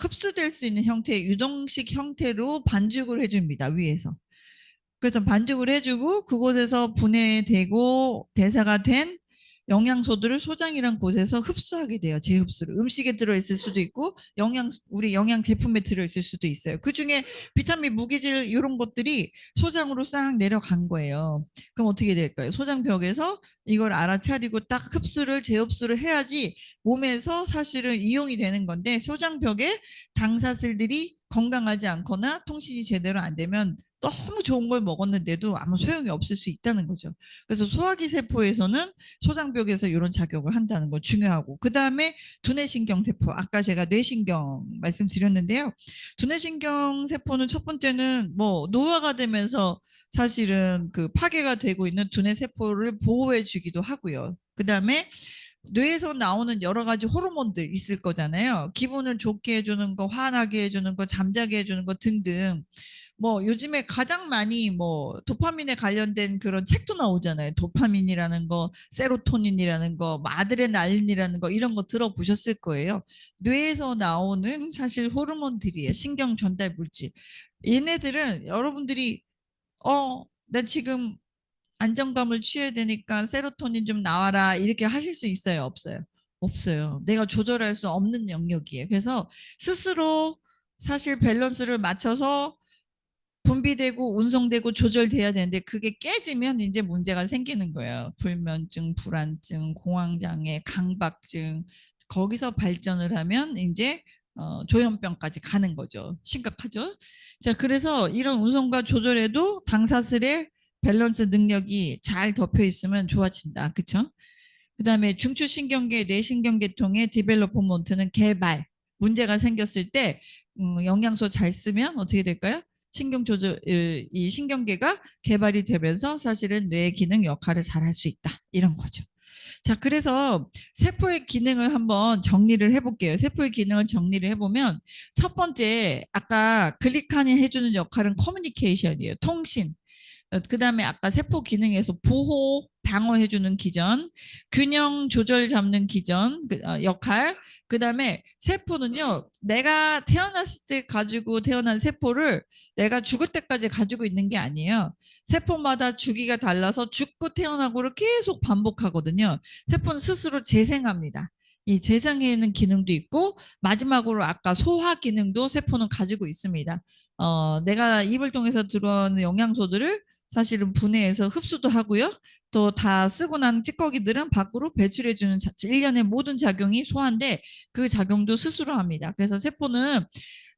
흡수될 수 있는 형태의 유동식 형태로 반죽을 해줍니다. 위에서. 그래서 반죽을 해주고 그곳에서 분해되고 대사가 된 영양소들을 소장이란 곳에서 흡수하게 돼요. 재흡수를. 음식에 들어있을 수도 있고 우리 영양 제품에 들어있을 수도 있어요. 그중에 비타민, 무기질 이런 것들이 소장으로 싹 내려간 거예요. 그럼 어떻게 될까요? 소장벽에서 이걸 알아차리고 딱 재흡수를 해야지 몸에서 사실은 이용이 되는 건데 소장벽에 당사슬들이 건강하지 않거나 통신이 제대로 안 되면 너무 좋은 걸 먹었는데도 아무 소용이 없을 수 있다는 거죠. 그래서 소화기 세포에서는 소장벽에서 이런 작용을 한다는 거 중요하고, 그 다음에 두뇌신경 세포. 아까 제가 뇌신경 말씀드렸는데요. 두뇌신경 세포는 첫 번째는 뭐 노화가 되면서 사실은 그 파괴가 되고 있는 두뇌 세포를 보호해 주기도 하고요. 그 다음에 뇌에서 나오는 여러 가지 호르몬들 있을 거잖아요. 기분을 좋게 해주는 거, 화나게 해주는 거, 잠자게 해주는 거 등등. 뭐 요즘에 가장 많이 뭐 도파민에 관련된 그런 책도 나오잖아요. 도파민이라는 거, 세로토닌이라는 거, 뭐 아드레날린이라는 거 이런 거 들어보셨을 거예요. 뇌에서 나오는 사실 호르몬들이에요. 신경 전달 물질. 얘네들은 여러분들이 나 지금 안정감을 취해야 되니까 세로토닌 좀 나와라 이렇게 하실 수 있어요? 없어요? 없어요. 내가 조절할 수 없는 영역이에요. 그래서 스스로 사실 밸런스를 맞춰서 분비되고 운송되고 조절돼야 되는데 그게 깨지면 이제 문제가 생기는 거예요. 불면증, 불안증, 공황장애, 강박증. 거기서 발전을 하면 이제 조현병까지 가는 거죠. 심각하죠. 자, 그래서 이런 운송과 조절에도 당사슬의 밸런스 능력이 잘 덮여 있으면 좋아진다. 그렇죠? 그다음에 중추신경계, 뇌신경계통의 디벨로퍼먼트는 개발. 문제가 생겼을 때 영양소 잘 쓰면 어떻게 될까요? 신경 조절, 이 신경계가 개발이 되면서 사실은 뇌 기능 역할을 잘 할 수 있다. 이런 거죠. 자, 그래서 세포의 기능을 한번 정리를 해볼게요. 세포의 기능을 정리를 해보면 첫 번째, 아까 글리칸이 해주는 역할은 커뮤니케이션이에요. 통신. 그 다음에 아까 세포 기능에서 보호, 방어해주는 기전, 균형 조절 잡는 기전 역할. 그 다음에 세포는요, 내가 태어났을 때 가지고 태어난 세포를 내가 죽을 때까지 가지고 있는 게 아니에요. 세포마다 주기가 달라서 죽고 태어나고를 계속 반복하거든요. 세포는 스스로 재생합니다. 이 재생하는 기능도 있고 마지막으로 아까 소화 기능도 세포는 가지고 있습니다. 내가 입을 통해서 들어오는 영양소들을 사실은 분해해서 흡수도 하고요. 또 다 쓰고 난 찌꺼기들은 밖으로 배출해주는 일련의 모든 작용이 소화인데 그 작용도 스스로 합니다. 그래서 세포는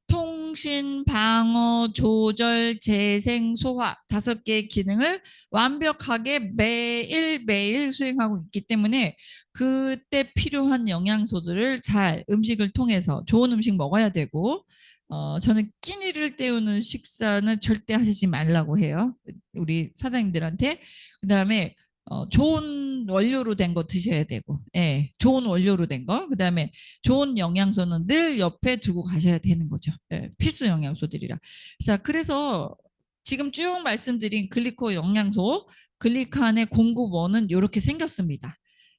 통신, 방어, 조절, 재생, 소화 5개의 기능을 완벽하게 매일매일 수행하고 있기 때문에 그때 필요한 영양소들을 잘 음식을 통해서 좋은 음식 먹어야 되고 저는 끼니를 때우는 식사는 절대 하시지 말라고 해요. 우리 사장님들한테. 그다음에 좋은 원료로 된 거 드셔야 되고, 예, 좋은 원료로 된 거, 그다음에 좋은 영양소는 늘 옆에 두고 가셔야 되는 거죠. 예, 필수 영양소들이라. 자, 그래서 지금 쭉 말씀드린 글리코 영양소, 글리칸의 공급원은 이렇게 생겼습니다.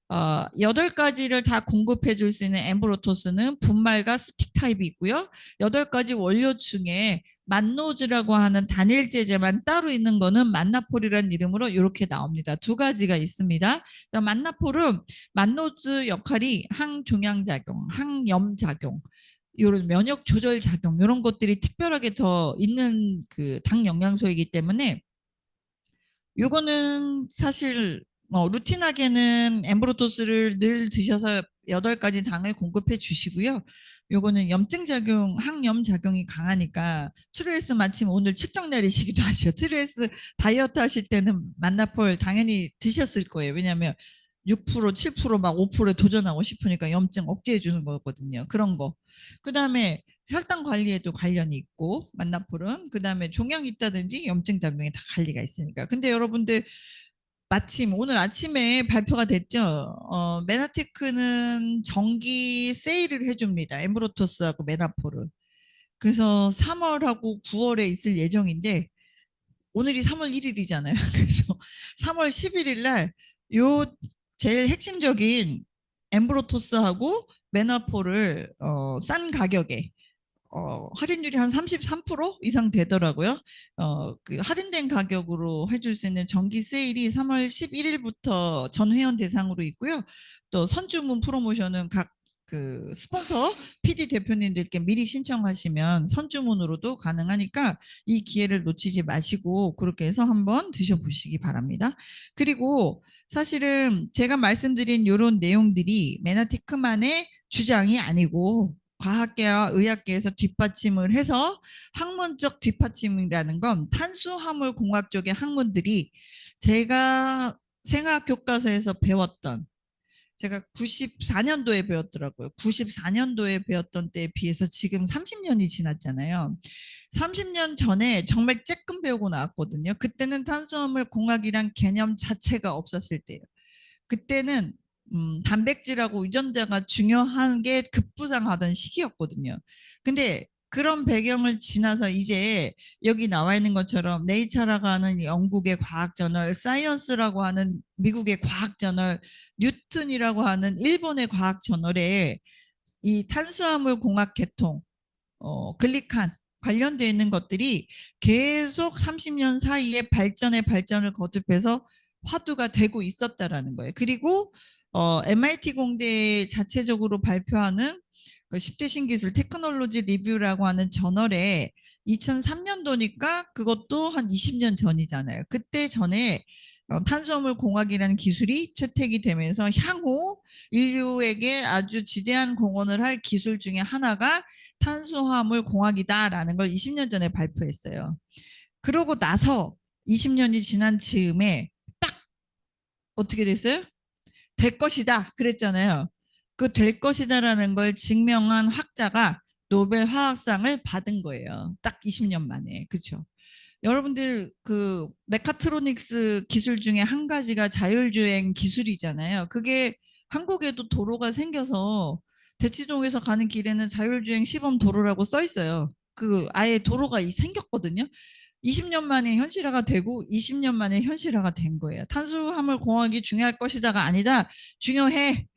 8가지를 다 공급해 줄 수 있는 엠브로토스는 분말과 스틱 타입이 있고요. 8가지 원료 중에 만노즈라고 하는 단일 제제만 따로 있는 거는 만나폴이라는 이름으로 이렇게 나옵니다. 2가지가 있습니다. 만나폴은 만노즈 역할이 항종양작용, 항염작용, 이런 면역 조절 작용 이런 것들이 특별하게 더 있는 그 당 영양소이기 때문에 요거는 사실 루틴하게는 엠브로토스를 늘 드셔서 8가지 당을 공급해 주시고요. 요거는 염증 작용, 항염 작용이 강하니까 트루에스 마침 오늘 측정 내리시기도 하죠. 트루에스 다이어트 하실 때는 만나폴 당연히 드셨을 거예요. 왜냐하면 6%, 7%막 5%에 도전하고 싶으니까 염증 억제해 주는 거거든요. 그런 거. 그다음에 혈당 관리에도 관련이 있고 만나폴은 그다음에 종양이 있다든지 염증 작용에 다 관리가 있으니까. 근데 여러분들 마침 오늘 아침에 발표가 됐죠. 메나테크는 정기 세일을 해줍니다. 엠브로토스하고 메나폴을. 그래서 3월하고 9월에 있을 예정인데 오늘이 3월 1일이잖아요. 그래서 3월 11일 날 요 제일 핵심적인 엠브로토스하고 메나폴을 싼 가격에 할인율이 한 33% 이상 되더라고요. 그 할인된 가격으로 해줄 수 있는 정기 세일이 3월 11일부터 전 회원 대상으로 있고요. 또 선주문 프로모션은 각 그 스폰서 PD 대표님들께 미리 신청하시면 선주문으로도 가능하니까 이 기회를 놓치지 마시고 그렇게 해서 한번 드셔보시기 바랍니다. 그리고 사실은 제가 말씀드린 이런 내용들이 메나테크만의 주장이 아니고 과학계와 의학계에서 뒷받침을 해서 학문적 뒷받침이라는 건 탄수화물 공학 쪽의 학문들이 제가 생학 교과서에서 배웠던 제가 94년도에 배웠더라고요. 94년도에 배웠던 때에 비해서 지금 30년이 지났잖아요. 30년 전에 정말 쬐끔 배우고 나왔거든요. 그때는 탄수화물 공학이란 개념 자체가 없었을 때예요. 그때는 단백질하고 유전자가 중요한 게 급부상하던 시기였거든요. 근데 그런 배경을 지나서 이제 여기 나와 있는 것처럼 네이처라고 하는 영국의 과학저널, 사이언스라고 하는 미국의 과학저널, 뉴튼이라고 하는 일본의 과학저널에 이 탄수화물 공학 계통, 글리칸 관련되어 있는 것들이 계속 30년 사이에 발전을 거듭해서 화두가 되고 있었다라는 거예요. 그리고 MIT 공대 자체적으로 발표하는 그 10대 신기술 테크놀로지 리뷰라고 하는 저널에 2003년도니까 그것도 한 20년 전이잖아요. 그때 전에 탄수화물 공학이라는 기술이 채택이 되면서 향후 인류에게 아주 지대한 공헌을 할 기술 중에 하나가 탄수화물 공학이다라는 걸 20년 전에 발표했어요. 그러고 나서 20년이 지난 즈음에 딱 어떻게 됐어요? 될 것이다 그랬잖아요. 그 될 것이다라는 걸 증명한 학자가 노벨 화학상을 받은 거예요. 딱 20년 만에. 그렇죠? 여러분들 그 메카트로닉스 기술 중에 한 가지가 자율주행 기술이잖아요. 그게 한국에도 도로가 생겨서 대치동에서 가는 길에는 자율주행 시범 도로라고 써 있어요. 그 아예 도로가 생겼거든요. 20년 만에 현실화가 되고 20년 만에 현실화가 된 거예요. 탄수화물 공학이 중요할 것이다가 아니다. 중요해.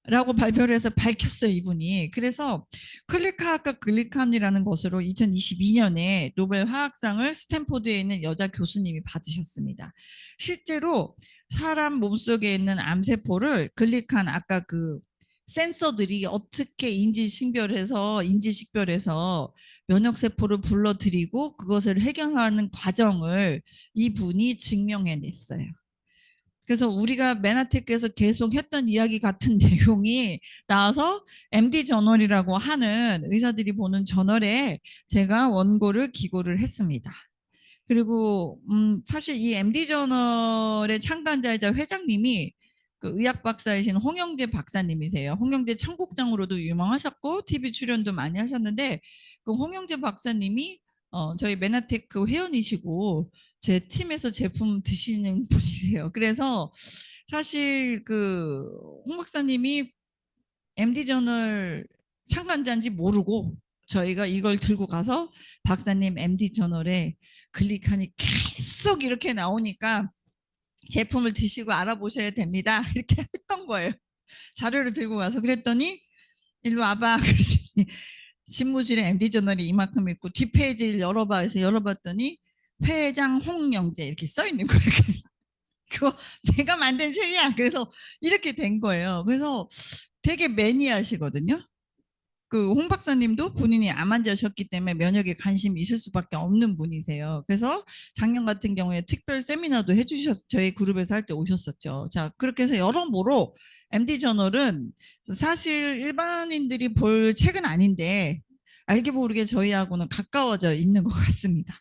라고 발표를 해서 밝혔어요, 이분이. 그래서 클리카학과 글리칸이라는 것으로 2022년에 노벨 화학상을 스탠포드에 있는 여자 교수님이 받으셨습니다. 실제로 사람 몸속에 있는 암세포를 글리칸 아까 그 센서들이 어떻게 인지식별해서 면역세포를 불러들이고 그것을 해결하는 과정을 이분이 증명해냈어요. 그래서 우리가 메나테크에서 계속 했던 이야기 같은 내용이 나와서 MD 저널이라고 하는 의사들이 보는 저널에 제가 원고를 기고를 했습니다. 그리고 사실 이 MD 저널의 참가자이자 회장님이 그 의학 박사이신 홍영재 박사님이세요. 홍영재 청국장으로도 유명하셨고 TV 출연도 많이 하셨는데 그 홍영재 박사님이 저희 메나테크 회원이시고 제 팀에서 제품 드시는 분이세요. 그래서 사실 그 홍 박사님이 MD저널 창간자인지 모르고 저희가 이걸 들고 가서 박사님 MD저널에 클릭하니 계속 이렇게 나오니까 제품을 드시고 알아보셔야 됩니다. 이렇게 했던 거예요. 자료를 들고 가서 그랬더니 일로 와봐. 그러더니 신무실에 MD저널이 이만큼 있고 뒷페이지를 열어봐 해서 열어봤더니 회장 홍영재 이렇게 써 있는 거예요. 그거 내가 만든 책이야. 그래서 이렇게 된 거예요. 그래서 되게 매니아시거든요. 그 홍 박사님도 본인이 암 환자셨기 때문에 면역에 관심이 있을 수밖에 없는 분이세요. 그래서 작년 같은 경우에 특별 세미나도 해주셔서 저희 그룹에서 할 때 오셨었죠. 자, 그렇게 해서 여러모로 MD저널은 사실 일반인들이 볼 책은 아닌데 알게 모르게 저희하고는 가까워져 있는 것 같습니다.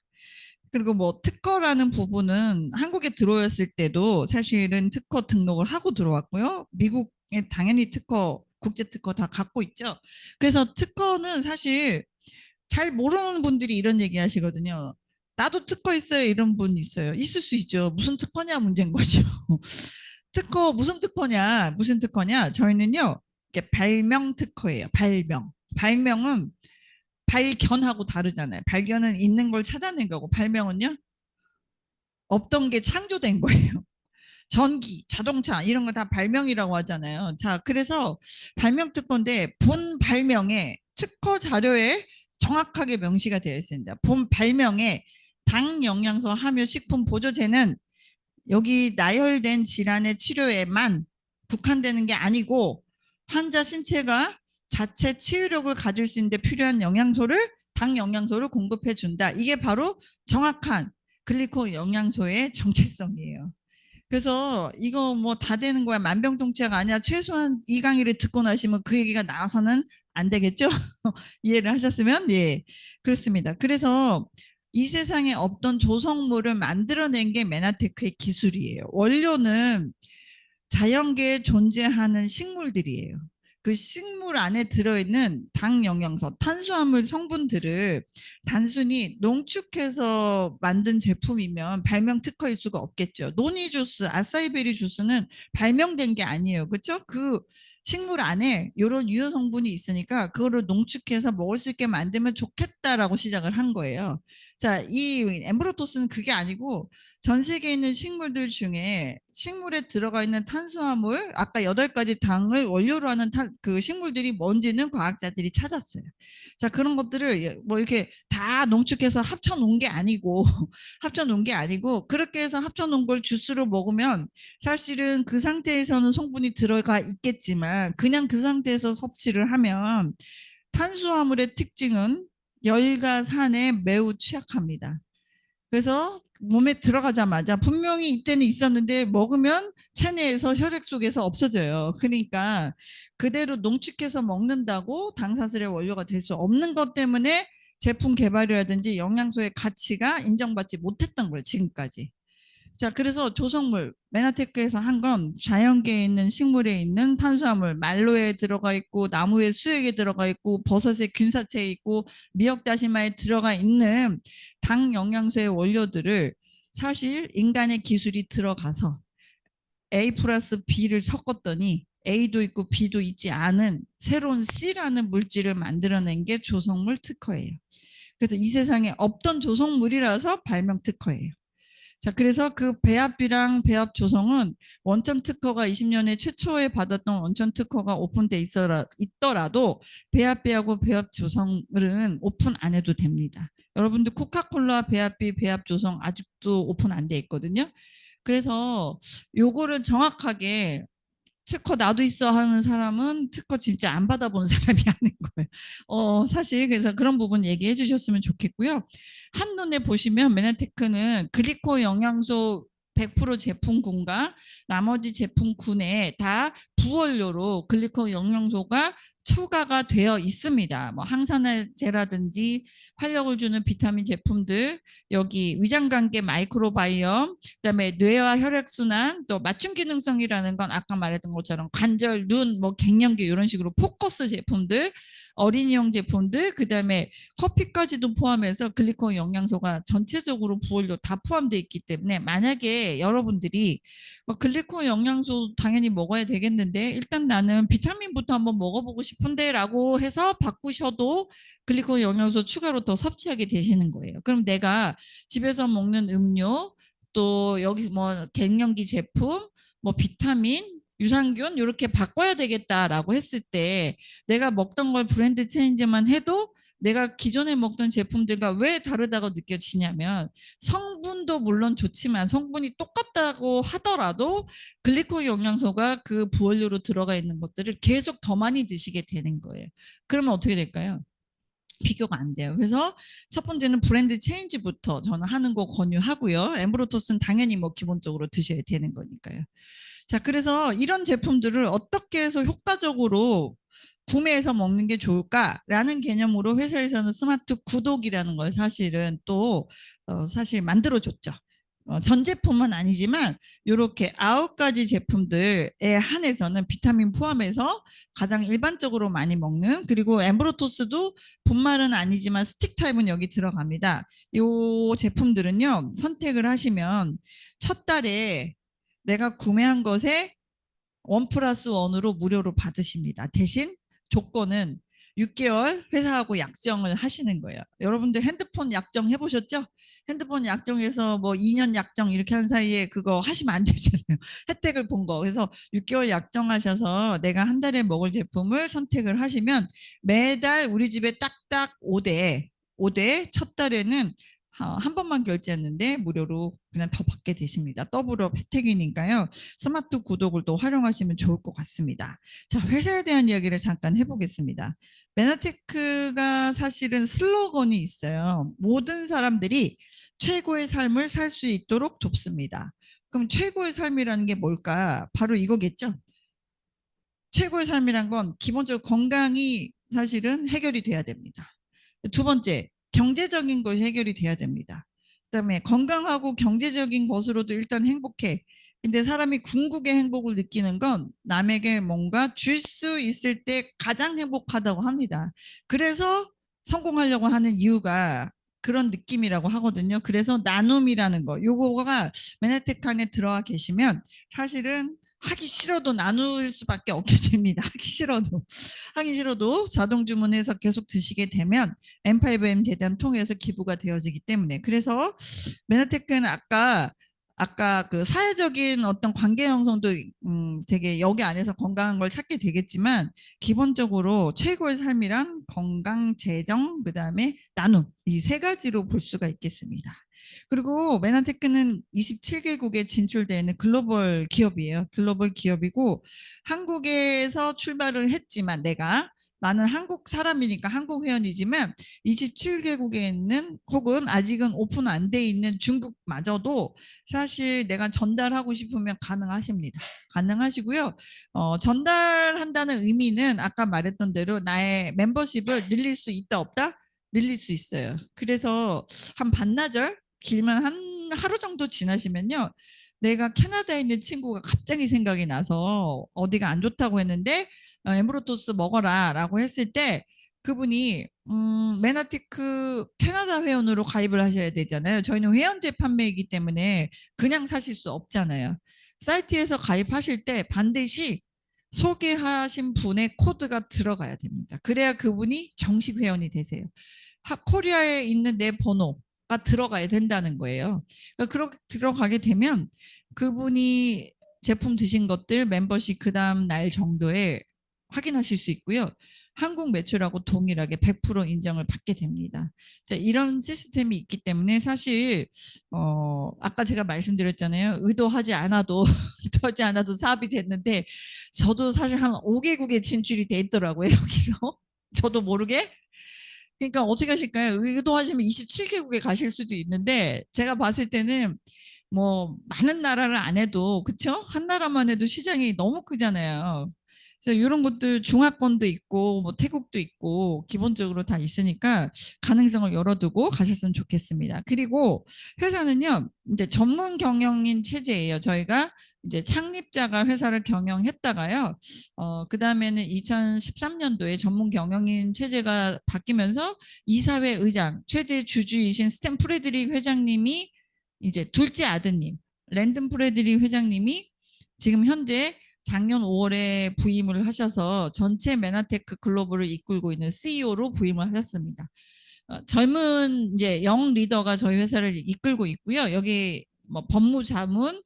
그리고 뭐 특허라는 부분은 한국에 들어왔을 때도 사실은 특허 등록을 하고 들어왔고요. 미국에 당연히 특허, 국제 특허 다 갖고 있죠. 그래서 특허는 사실 잘 모르는 분들이 이런 얘기 하시거든요. 나도 특허 있어요. 이런 분 있어요. 있을 수 있죠. 무슨 특허냐 문제인 거죠. 특허 무슨 특허냐? 무슨 특허냐? 저희는요. 이게 발명 특허예요. 발명. 발명은 발견하고 다르잖아요. 발견은 있는 걸 찾아낸 거고 발명은요. 없던 게 창조된 거예요. 전기, 자동차 이런 거 다 발명이라고 하잖아요. 자, 그래서 발명 특허인데 본 발명에 특허 자료에 정확하게 명시가 되어 있습니다. 본 발명에 당 영양소 함유 식품 보조제는 여기 나열된 질환의 치료에만 국한되는 게 아니고 환자 신체가 자체 치유력을 가질 수 있는 데 필요한 영양소를 당 영양소를 공급해 준다. 이게 바로 정확한 글리코 영양소의 정체성이에요. 그래서 이거 뭐 다 되는 거야. 만병통치약 아니야. 최소한 이 강의를 듣고 나시면 그 얘기가 나와서는 안 되겠죠? 이해를 하셨으면 예, 그렇습니다. 그래서 이 세상에 없던 조성물을 만들어낸 게 메나테크의 기술이에요. 원료는 자연계에 존재하는 식물들이에요. 그 식물 안에 들어있는 당 영양소, 탄수화물 성분들을 단순히 농축해서 만든 제품이면 발명 특허일 수가 없겠죠. 노니 주스, 아사이베리 주스는 발명된 게 아니에요. 그렇죠? 그 식물 안에 이런 유효 성분이 있으니까 그거를 농축해서 먹을 수 있게 만들면 좋겠다라고 시작을 한 거예요. 자, 이 엠브로토스는 그게 아니고 전 세계에 있는 식물들 중에 식물에 들어가 있는 탄수화물, 아까 8가지 당을 원료로 하는 그 식물들이 뭔지는 과학자들이 찾았어요. 자, 그런 것들을 뭐 이렇게 다 농축해서 합쳐놓은 게 아니고, 합쳐놓은 게 아니고, 그렇게 해서 합쳐놓은 걸 주스로 먹으면 사실은 그 상태에서는 성분이 들어가 있겠지만, 그냥 그 상태에서 섭취를 하면 탄수화물의 특징은 열과 산에 매우 취약합니다. 그래서 몸에 들어가자마자 분명히 이때는 있었는데 먹으면 체내에서 혈액 속에서 없어져요. 그러니까 그대로 농축해서 먹는다고 당사슬의 원료가 될 수 없는 것 때문에 제품 개발이라든지 영양소의 가치가 인정받지 못했던 거예요. 지금까지. 자, 그래서 조성물, 메나테크에서 한 건 자연계에 있는 식물에 있는 탄수화물, 말로에 들어가 있고, 나무의 수액에 들어가 있고, 버섯의 균사체에 있고, 미역 다시마에 들어가 있는 당 영양소의 원료들을 사실 인간의 기술이 들어가서 A 플러스 B를 섞었더니 A도 있고 B도 있지 않은 새로운 C라는 물질을 만들어낸 게 조성물 특허예요. 그래서 이 세상에 없던 조성물이라서 발명 특허예요. 자, 그래서 그 배합비랑 배합 조성은 원천 특허가 20년에 최초에 받았던 원천 특허가 오픈돼 있더라도 배합비하고 배합 조성은 오픈 안 해도 됩니다. 여러분들 코카콜라 배합비 배합 조성 아직도 오픈 안 돼 있거든요. 그래서 요거를 정확하게 특허 나도 있어 하는 사람은 특허 진짜 안 받아본 사람이 하는 거예요. 사실 그래서 그런 부분 얘기해 주셨으면 좋겠고요. 한눈에 보시면 메나테크는 글리코 영양소 100% 제품군과 나머지 제품군에 다 부원료로 글리코 영양소가 추가가 되어 있습니다. 뭐 항산화제라든지 활력을 주는 비타민 제품들, 여기 위장관계 마이크로바이옴, 그다음에 뇌와 혈액순환, 또 맞춤 기능성이라는 건 아까 말했던 것처럼 관절, 눈, 뭐 갱년기 이런 식으로 포커스 제품들, 어린이용 제품들, 그다음에 커피까지도 포함해서 글리코겐 영양소가 전체적으로 부원료 다 포함되어 있기 때문에 만약에 여러분들이 글리코겐 영양소 당연히 먹어야 되겠는데 일단 나는 비타민부터 한번 먹어보고 싶은데 라고 해서 바꾸셔도 글리코겐 영양소 추가로 더 섭취하게 되시는 거예요. 그럼 내가 집에서 먹는 음료, 또 여기 뭐 갱년기 제품, 뭐 비타민, 유산균 이렇게 바꿔야 되겠다라고 했을 때 내가 먹던 걸 브랜드 체인지만 해도 내가 기존에 먹던 제품들과 왜 다르다고 느껴지냐면 성분도 물론 좋지만 성분이 똑같다고 하더라도 글리코겐 영양소가 그 부원료로 들어가 있는 것들을 계속 더 많이 드시게 되는 거예요. 그러면 어떻게 될까요? 비교가 안 돼요. 그래서 첫 번째는 브랜드 체인지부터 저는 하는 거 권유하고요. 엠브로토스는 당연히 뭐 기본적으로 드셔야 되는 거니까요. 자, 그래서 이런 제품들을 어떻게 해서 효과적으로 구매해서 먹는 게 좋을까라는 개념으로 회사에서는 스마트 구독이라는 걸 사실은 또 사실 만들어줬죠. 전 제품은 아니지만 이렇게 9가지 제품들에 한해서는 비타민 포함해서 가장 일반적으로 많이 먹는, 그리고 엠브로토스도 분말은 아니지만 스틱 타입은 여기 들어갑니다. 이 제품들은요 선택을 하시면 첫 달에 내가 구매한 것에 1+1으로 무료로 받으십니다. 대신 조건은 6개월 회사하고 약정을 하시는 거예요. 여러분들 핸드폰 약정 해보셨죠? 핸드폰 약정에서 뭐 2년 약정 이렇게 한 사이에 그거 하시면 안 되잖아요. 혜택을 본 거. 그래서 6개월 약정하셔서 내가 한 달에 먹을 제품을 선택을 하시면 매달 우리 집에 딱딱 5대 첫 달에는 한 번만 결제했는데 무료로 그냥 더 받게 되십니다. 더블업 혜택이니까요. 스마트 구독을 또 활용하시면 좋을 것 같습니다. 자, 회사에 대한 이야기를 잠깐 해보겠습니다. 메나테크가 사실은 슬로건이 있어요. 모든 사람들이 최고의 삶을 살 수 있도록 돕습니다. 그럼 최고의 삶이라는 게 뭘까? 바로 이거겠죠. 최고의 삶이란 건 기본적으로 건강이 사실은 해결이 돼야 됩니다. 두 번째, 경제적인 것이 해결이 돼야 됩니다. 그다음에 건강하고 경제적인 것으로도 일단 행복해. 근데 사람이 궁극의 행복을 느끼는 건 남에게 뭔가 줄 수 있을 때 가장 행복하다고 합니다. 그래서 성공하려고 하는 이유가 그런 느낌이라고 하거든요. 그래서 나눔이라는 거, 요거가 메나테크 안에 들어와 계시면 사실은 하기 싫어도 나눌 수밖에 없게 됩니다. 하기 싫어도 자동 주문해서 계속 드시게 되면 M5M 재단 통해서 기부가 되어지기 때문에, 그래서 메나테크는 아까 그 사회적인 어떤 관계 형성도 되게 여기 안에서 건강한 걸 찾게 되겠지만 기본적으로 최고의 삶이란 건강, 재정, 그다음에 나눔, 이 3가지로 볼 수가 있겠습니다. 그리고 메나테크는 27개국에 진출되어 있는 글로벌 기업이에요. 글로벌 기업이고 한국에서 출발을 했지만 나는 한국 사람이니까 한국 회원이지만 27개국에 있는 혹은 아직은 오픈 안 돼 있는 중국마저도 사실 내가 전달하고 싶으면 가능하십니다. 가능하시고요. 전달한다는 의미는 아까 말했던 대로 나의 멤버십을 늘릴 수 있다 없다? 늘릴 수 있어요. 그래서 한 반나절, 길면 한 하루 정도 지나시면요. 내가 캐나다에 있는 친구가 갑자기 생각이 나서 어디가 안 좋다고 했는데 엠브로토스 먹어라 라고 했을 때 그분이 메나테크 캐나다 회원으로 가입을 하셔야 되잖아요. 저희는 회원제 판매이기 때문에 그냥 사실 수 없잖아요. 사이트에서 가입하실 때 반드시 소개하신 분의 코드가 들어가야 됩니다. 그래야 그분이 정식 회원이 되세요. 코리아에 있는 내 번호가 들어가야 된다는 거예요. 그러니까 그렇게 들어가게 되면 그분이 제품 드신 것들 멤버십 그 다음 날 정도에 확인하실 수 있고요. 한국 매출하고 동일하게 100% 인정을 받게 됩니다. 자, 이런 시스템이 있기 때문에 사실 아까 제가 말씀드렸잖아요. 의도하지 않아도 사업이 됐는데 저도 사실 한 5개국에 진출이 돼 있더라고요. 여기서 저도 모르게. 그러니까 어떻게 하실까요? 의도하시면 27개국에 가실 수도 있는데 제가 봤을 때는 뭐 많은 나라를 안 해도 그쵸? 한 나라만 해도 시장이 너무 크잖아요. 그래서 이런 것들 중화권도 있고 뭐 태국도 있고 기본적으로 다 있으니까 가능성을 열어두고 가셨으면 좋겠습니다. 그리고 회사는요 이제 전문 경영인 체제예요. 저희가 이제 창립자가 회사를 경영했다가요. 그 다음에는 2013년도에 전문 경영인 체제가 바뀌면서 이사회 의장, 최대 주주이신 스탠 프레드릭 회장님이 이제 둘째 아드님, 랜든 프레드릭 회장님이 지금 현재 작년 5월에 부임을 하셔서 전체 메나테크 글로벌을 이끌고 있는 CEO로 부임을 하셨습니다. 젊은 이제 영 리더가 저희 회사를 이끌고 있고요. 여기 뭐 법무자문,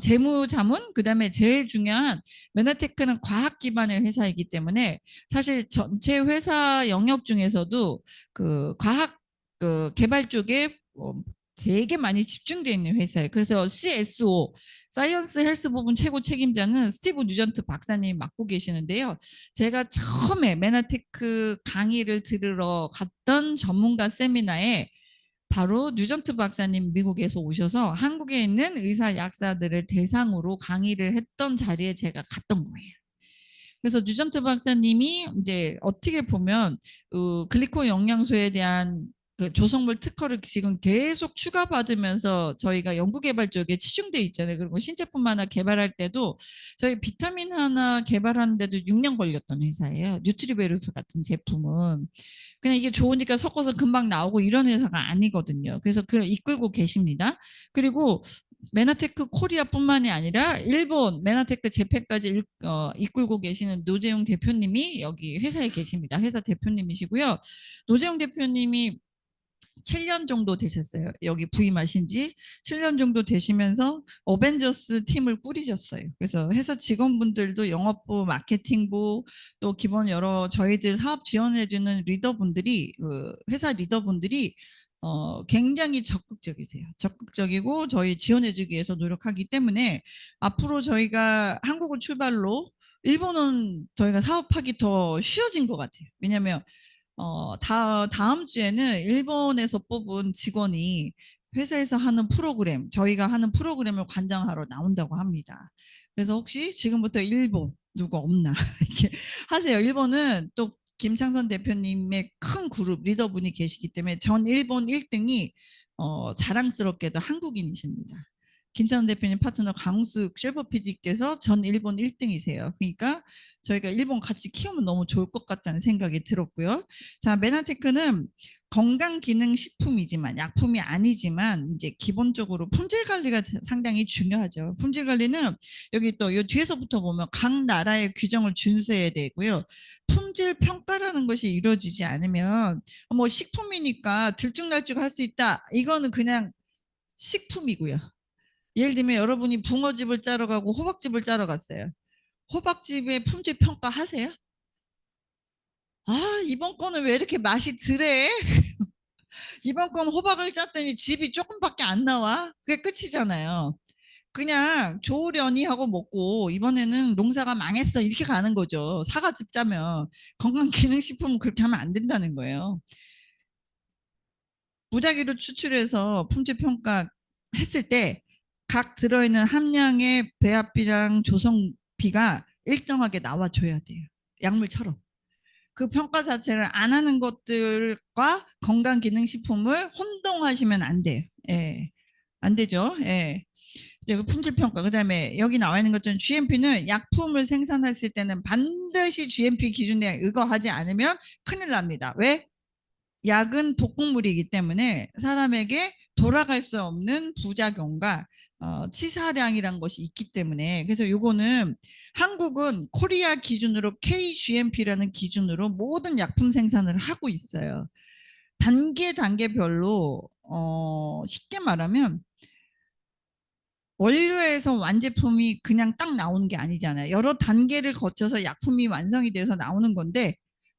재무자문, 그다음에 제일 중요한 메나테크는 과학 기반의 회사이기 때문에 사실 전체 회사 영역 중에서도 그 과학 그 개발 쪽에 되게 많이 집중되어 있는 회사예요. 그래서 CSO, 사이언스 헬스 부분 최고 책임자는 스티브 뉴전트 박사님이 맡고 계시는데요. 제가 처음에 메나테크 강의를 들으러 갔던 전문가 세미나에 바로 뉴전트 박사님 미국에서 오셔서 한국에 있는 의사 약사들을 대상으로 강의를 했던 자리에 제가 갔던 거예요. 그래서 뉴전트 박사님이 이제 어떻게 보면 글리코 영양소에 대한 그 조성물 특허를 지금 계속 추가받으면서 저희가 연구개발 쪽에 치중돼 있잖아요. 그리고 신제품 하나 개발할 때도 저희 비타민 하나 개발하는데도 6년 걸렸던 회사예요. 뉴트리베루스 같은 제품은 그냥 이게 좋으니까 섞어서 금방 나오고 이런 회사가 아니거든요. 그래서 그걸 이끌고 계십니다. 그리고 메나테크 코리아뿐만이 아니라 일본 메나테크 재팬까지 이끌고 계시는 노재용 대표님이 여기 회사에 계십니다. 회사 대표님이시고요. 노재용 대표님이 7년 정도 되셨어요. 여기 부임하신 지 7년 정도 되시면서 어벤져스 팀을 꾸리셨어요. 그래서 회사 직원분들도 영업부, 마케팅부, 또 기본 여러 저희들 사업 지원해주는 리더분들이 회사 리더분들이 굉장히 적극적이세요. 적극적이고 저희 지원해주기 위해서 노력하기 때문에 앞으로 저희가 한국을 출발로 일본은 저희가 사업하기 더 쉬워진 것 같아요. 왜냐하면 다음 주에는 일본에서 뽑은 직원이 회사에서 하는 프로그램, 저희가 하는 프로그램을 관장하러 나온다고 합니다. 그래서 혹시 지금부터 일본 누구 없나 이렇게 하세요. 일본은 또 김창선 대표님의 큰 그룹 리더분이 계시기 때문에 전 일본 1등이 자랑스럽게도 한국인이십니다. 김찬원 대표님 파트너 강숙 실버 PD께서 전 일본 1등이세요. 그러니까 저희가 일본 같이 키우면 너무 좋을 것 같다는 생각이 들었고요. 자, 메나테크는 건강기능식품이지만 약품이 아니지만 이제 기본적으로 품질 관리가 상당히 중요하죠. 품질 관리는 여기 또 이 뒤에서부터 보면 각 나라의 규정을 준수해야 되고요. 품질 평가라는 것이 이루어지지 않으면 뭐 식품이니까 들쭉날쭉할 수 있다. 이거는 그냥 식품이고요. 예를 들면 여러분이 붕어즙을 짜러 가고 호박즙을 짜러 갔어요. 호박즙의 품질 평가 하세요? 아, 이번 거는 왜 이렇게 맛이 덜해? 이번 건 호박을 짰더니 즙이 조금밖에 안 나와. 그게 끝이잖아요. 그냥 좋으려니 하고 먹고 이번에는 농사가 망했어 이렇게 가는 거죠. 사과즙 짜면 건강기능식품은 그렇게 하면 안 된다는 거예요. 무작위로 추출해서 품질 평가 했을 때 각 들어있는 함량의 배합비랑 조성비가 일정하게 나와줘야 돼요. 약물처럼. 그 평가 자체를 안 하는 것들과 건강기능식품을 혼동하시면 안 돼요. 예. 안 되죠. 예. 그 품질 평가. 그다음에 여기 나와 있는 것처럼 GMP는 약품을 생산했을 때는 반드시 GMP 기준에 의거하지 않으면 큰일 납니다. 왜? 약은 독극물이기 때문에 사람에게 돌아갈 수 없는 부작용과 치사량이란 것이 있기 때문에 그래서 요거는 한국은 코리아 기준으로 KGMP라는 기준으로 모든 약품 생산을 하고 있어요. 단계별로 쉽게 말하면 원료에서 완제품이 그냥 딱 나오는 게 아니잖아요. 여러 단계를 거쳐서 약품이 완성이 돼서 나오는 건데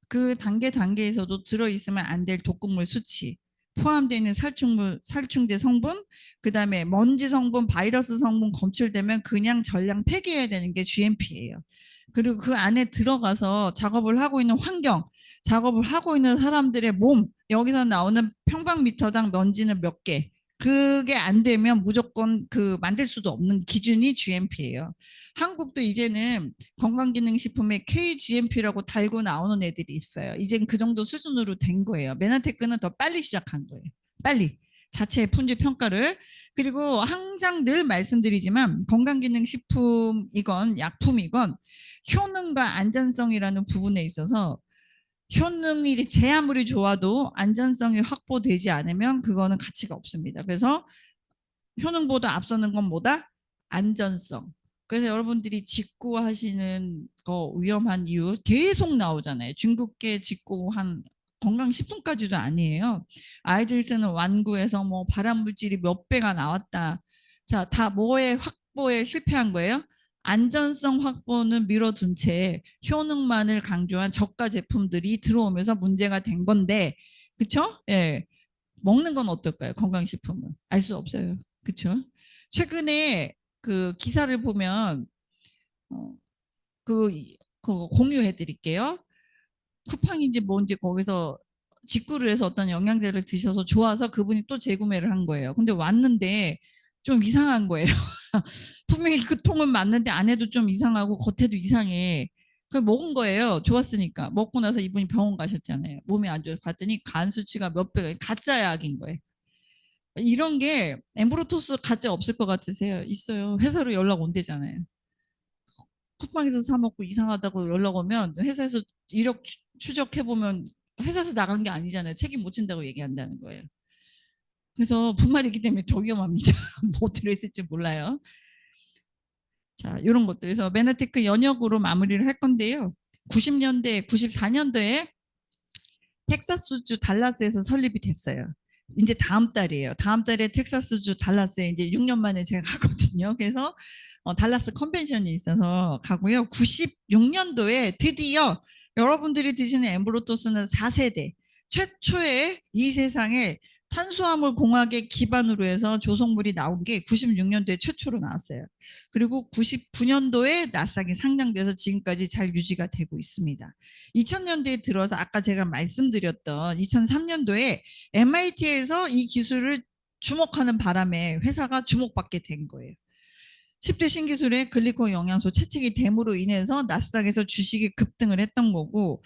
그 단계에서도 들어있으면 안 될 독극물 수치, 포함되어 있는 살충제 성분, 그 다음에 먼지 성분, 바이러스 성분 검출되면 그냥 전량 폐기해야 되는 게 GMP예요. 그리고 그 안에 들어가서 작업을 하고 있는 환경, 작업을 하고 있는 사람들의 몸, 여기서 나오는 평방미터당 먼지는 몇 개, 그게 안 되면 무조건 그 만들 수도 없는 기준이 GMP예요. 한국도 이제는 건강기능식품에 KGMP라고 달고 나오는 애들이 있어요. 이젠 그 정도 수준으로 된 거예요. 메나테크는 더 빨리 시작한 거예요. 빨리. 자체 품질 평가를. 그리고 항상 늘 말씀드리지만 건강기능식품이건 약품이건 효능과 안전성이라는 부분에 있어서 효능이 제 아무리 좋아도 안전성이 확보되지 않으면 그거는 가치가 없습니다. 그래서 효능보다 앞서는 건 뭐다? 안전성. 그래서 여러분들이 직구하시는 거 위험한 이유 계속 나오잖아요. 중국계 직구한 건강식품까지도 아니에요. 아이들 쓰는 완구에서 뭐 발암물질이 몇 배가 나왔다. 자, 다 뭐에 확보에 실패한 거예요? 안전성 확보는 미뤄둔 채 효능만을 강조한 저가 제품들이 들어오면서 문제가 된 건데, 그쵸? 예. 먹는 건 어떨까요? 건강식품은 알 수 없어요. 그쵸? 최근에 그 기사를 보면 어, 그, 그 공유해 드릴게요. 쿠팡인지 뭔지 거기서 직구를 해서 어떤 영양제를 드셔서 좋아서 그분이 또 재구매를 한 거예요. 근데 왔는데 좀 이상한 거예요. 분명히 그 통은 맞는데 안에도 좀 이상하고 겉에도 이상해. 그 먹은 거예요. 좋았으니까. 먹고 나서 이분이 병원 가셨잖아요. 몸이 안 좋아서 봤더니 간 수치가 몇 배가 가짜 약인 거예요. 이런 게 엠브로토스 가짜 없을 것 같으세요? 있어요. 회사로 연락 온대잖아요. 쿠팡에서 사 먹고 이상하다고 연락 오면 회사에서 이력 추적해 보면 회사에서 나간 게 아니잖아요. 책임 못 진다고 얘기한다는 거예요. 그래서 분말이기 때문에 더 위험합니다. 뭐 들어있을지 몰라요. 자, 이런 것들. 그래서 메나테크 연역으로 마무리를 할 건데요. 90년대, 94년도에 텍사스주 달라스에서 설립이 됐어요. 이제 다음 달이에요. 다음 달에 텍사스주 달라스에 이제 6년 만에 제가 가거든요. 그래서 달라스 컨벤션이 있어서 가고요. 96년도에 드디어 여러분들이 드시는 엠브로토스는 4세대 최초의 이 세상에 탄수화물 공학의 기반으로 해서 조성물이 나온 게 96년도에 최초로 나왔어요. 그리고 99년도에 나스닥이 상장돼서 지금까지 잘 유지가 되고 있습니다. 2000년대에 들어서 아까 제가 말씀드렸던 2003년도에 MIT에서 이 기술을 주목하는 바람에 회사가 주목받게 된 거예요. 10대 신기술의 글리코 영양소 채택이 됨으로 인해서 나스닥에서 주식이 급등을 했던 거고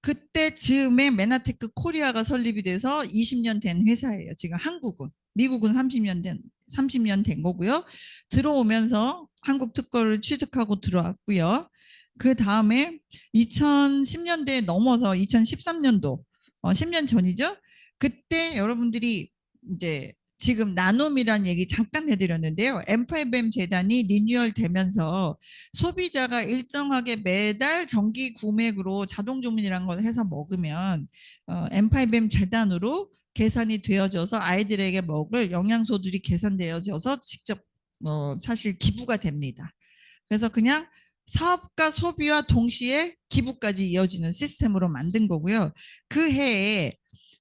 그때 즈음에 메나테크 코리아가 설립이 돼서 20년 된 회사예요. 지금 한국은. 미국은 30년 된 거고요. 들어오면서 한국 특허를 취득하고 들어왔고요. 그 다음에 2010년대에 넘어서 2013년도, 10년 전이죠. 그때 여러분들이 이제 지금 나눔이란 얘기 잠깐 해드렸는데요. M5M 재단이 리뉴얼 되면서 소비자가 일정하게 매달 정기 구매액으로 자동 주문이라는 걸 해서 먹으면 M5M 재단으로 계산이 되어져서 아이들에게 먹을 영양소들이 계산되어져서 직접 사실 기부가 됩니다. 그래서 그냥 사업과 소비와 동시에 기부까지 이어지는 시스템으로 만든 거고요. 그 해에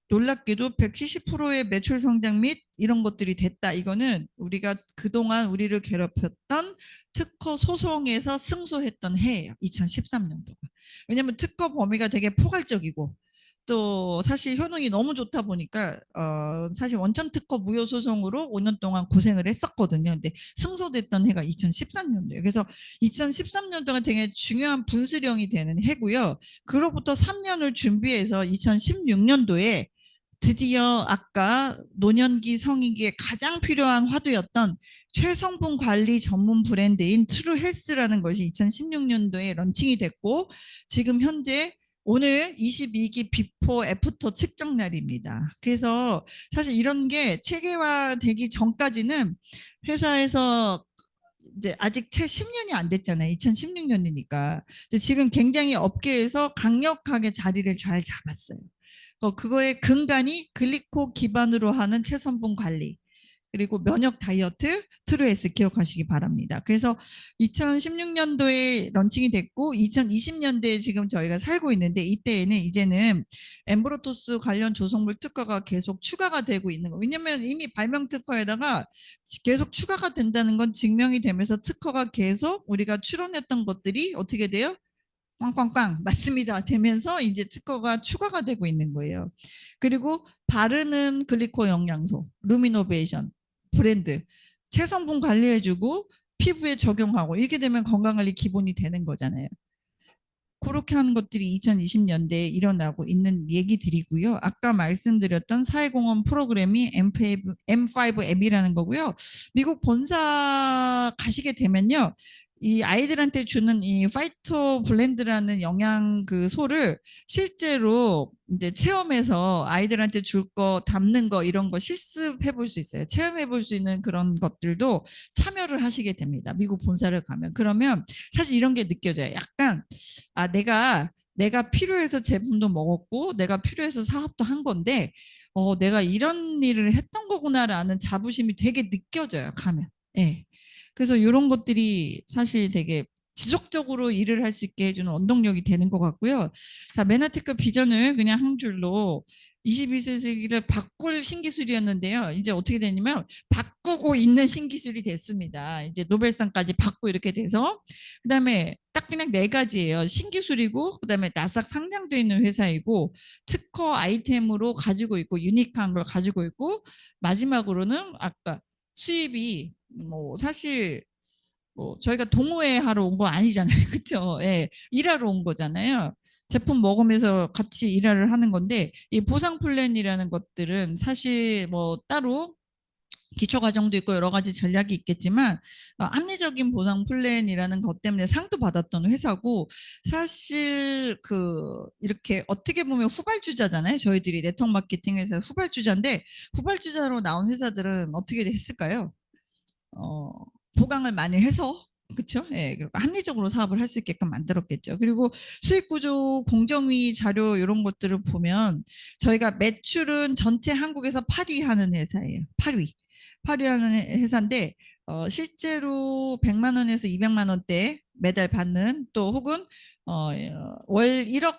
놀랍게도 170%의 매출 성장 및 이런 것들이 됐다. 이거는 우리가 그동안 우리를 괴롭혔던 특허 소송에서 승소했던 해예요. 2013년도가. 왜냐하면 특허 범위가 되게 포괄적이고 또 사실 효능이 너무 좋다 보니까 사실 원천 특허 무효 소송으로 5년 동안 고생을 했었거든요. 근데 승소됐던 해가 2013년도예요. 그래서 2013년도가 되게 중요한 분수령이 되는 해고요. 그로부터 3년을 준비해서 2016년도에 드디어 아까 노년기 성인기에 가장 필요한 화두였던 최성분 관리 전문 브랜드인 트루헬스라는 것이 2016년도에 런칭이 됐고 지금 현재 오늘 22기 비포 애프터 측정 날입니다. 그래서 사실 이런 게 체계화되기 전까지는 회사에서 이제 아직 채 10년이 안 됐잖아요. 2016년이니까. 지금 굉장히 업계에서 강력하게 자리를 잘 잡았어요. 그거의 근간이 글리코 기반으로 하는 체성분 관리 그리고 면역 다이어트 트루에스 기억하시기 바랍니다. 그래서 2016년도에 런칭이 됐고 2020년대에 지금 저희가 살고 있는데 이때에는 이제는 엠브로토스 관련 조성물 특허가 계속 추가가 되고 있는 거. 왜냐하면 이미 발명 특허에다가 계속 추가가 된다는 건 증명이 되면서 특허가 계속 우리가 추론했던 것들이 어떻게 돼요? 꽝꽝꽝 맞습니다 되면서 이제 특허가 추가가 되고 있는 거예요. 그리고 바르는 글리코 영양소 루미노베이션 브랜드 체성분 관리해주고 피부에 적용하고 이렇게 되면 건강관리 기본이 되는 거잖아요. 그렇게 하는 것들이 2020년대에 일어나고 있는 얘기들이고요. 아까 말씀드렸던 사회공헌 프로그램이 M5M이라는 거고요. 미국 본사 가시게 되면요. 이 아이들한테 주는 이 파이토 블렌드라는 영양 그 소를 실제로 이제 체험해서 아이들한테 줄 거 담는 거 이런 거 실습해 볼 수 있어요. 체험해 볼 수 있는 그런 것들도 참여를 하시게 됩니다. 미국 본사를 가면. 그러면 사실 이런 게 느껴져요. 약간 아 내가 필요해서 제품도 먹었고 내가 필요해서 사업도 한 건데 내가 이런 일을 했던 거구나라는 자부심이 되게 느껴져요. 가면. 예. 그래서 이런 것들이 사실 되게 지속적으로 일을 할 수 있게 해주는 원동력이 되는 것 같고요. 자, 메나테크 비전을 그냥 한 줄로 21세기를 바꿀 신기술이었는데요. 이제 어떻게 되냐면 바꾸고 있는 신기술이 됐습니다. 이제 노벨상까지 받고 이렇게 돼서 그다음에 딱 그냥 네 가지예요. 신기술이고 그다음에 나스닥 상장돼 있는 회사이고 특허 아이템으로 가지고 있고 유니크한 걸 가지고 있고 마지막으로는 아까 수입이 뭐 사실 뭐 저희가 동호회 하러 온 거 아니잖아요. 그렇죠? 예. 일하러 온 거잖아요. 제품 먹으면서 같이 일을 하는 건데 이 보상 플랜이라는 것들은 사실 뭐 따로 기초 과정도 있고 여러 가지 전략이 있겠지만 합리적인 보상 플랜이라는 것 때문에 상도 받았던 회사고 사실 그 이렇게 어떻게 보면 후발주자잖아요. 저희들이 네트워크 마케팅 회사 후발주자인데 후발주자로 나온 회사들은 어떻게 했을까요? 보강을 많이 해서 그렇죠? 예, 그리고 합리적으로 사업을 할 수 있게끔 만들었겠죠. 그리고 수익 구조 공정위 자료 이런 것들을 보면 저희가 매출은 전체 한국에서 8위 하는 회사예요. 8위 하는 회사인데 실제로 100만 원에서 200만 원대 매달 받는 또 혹은 월 1억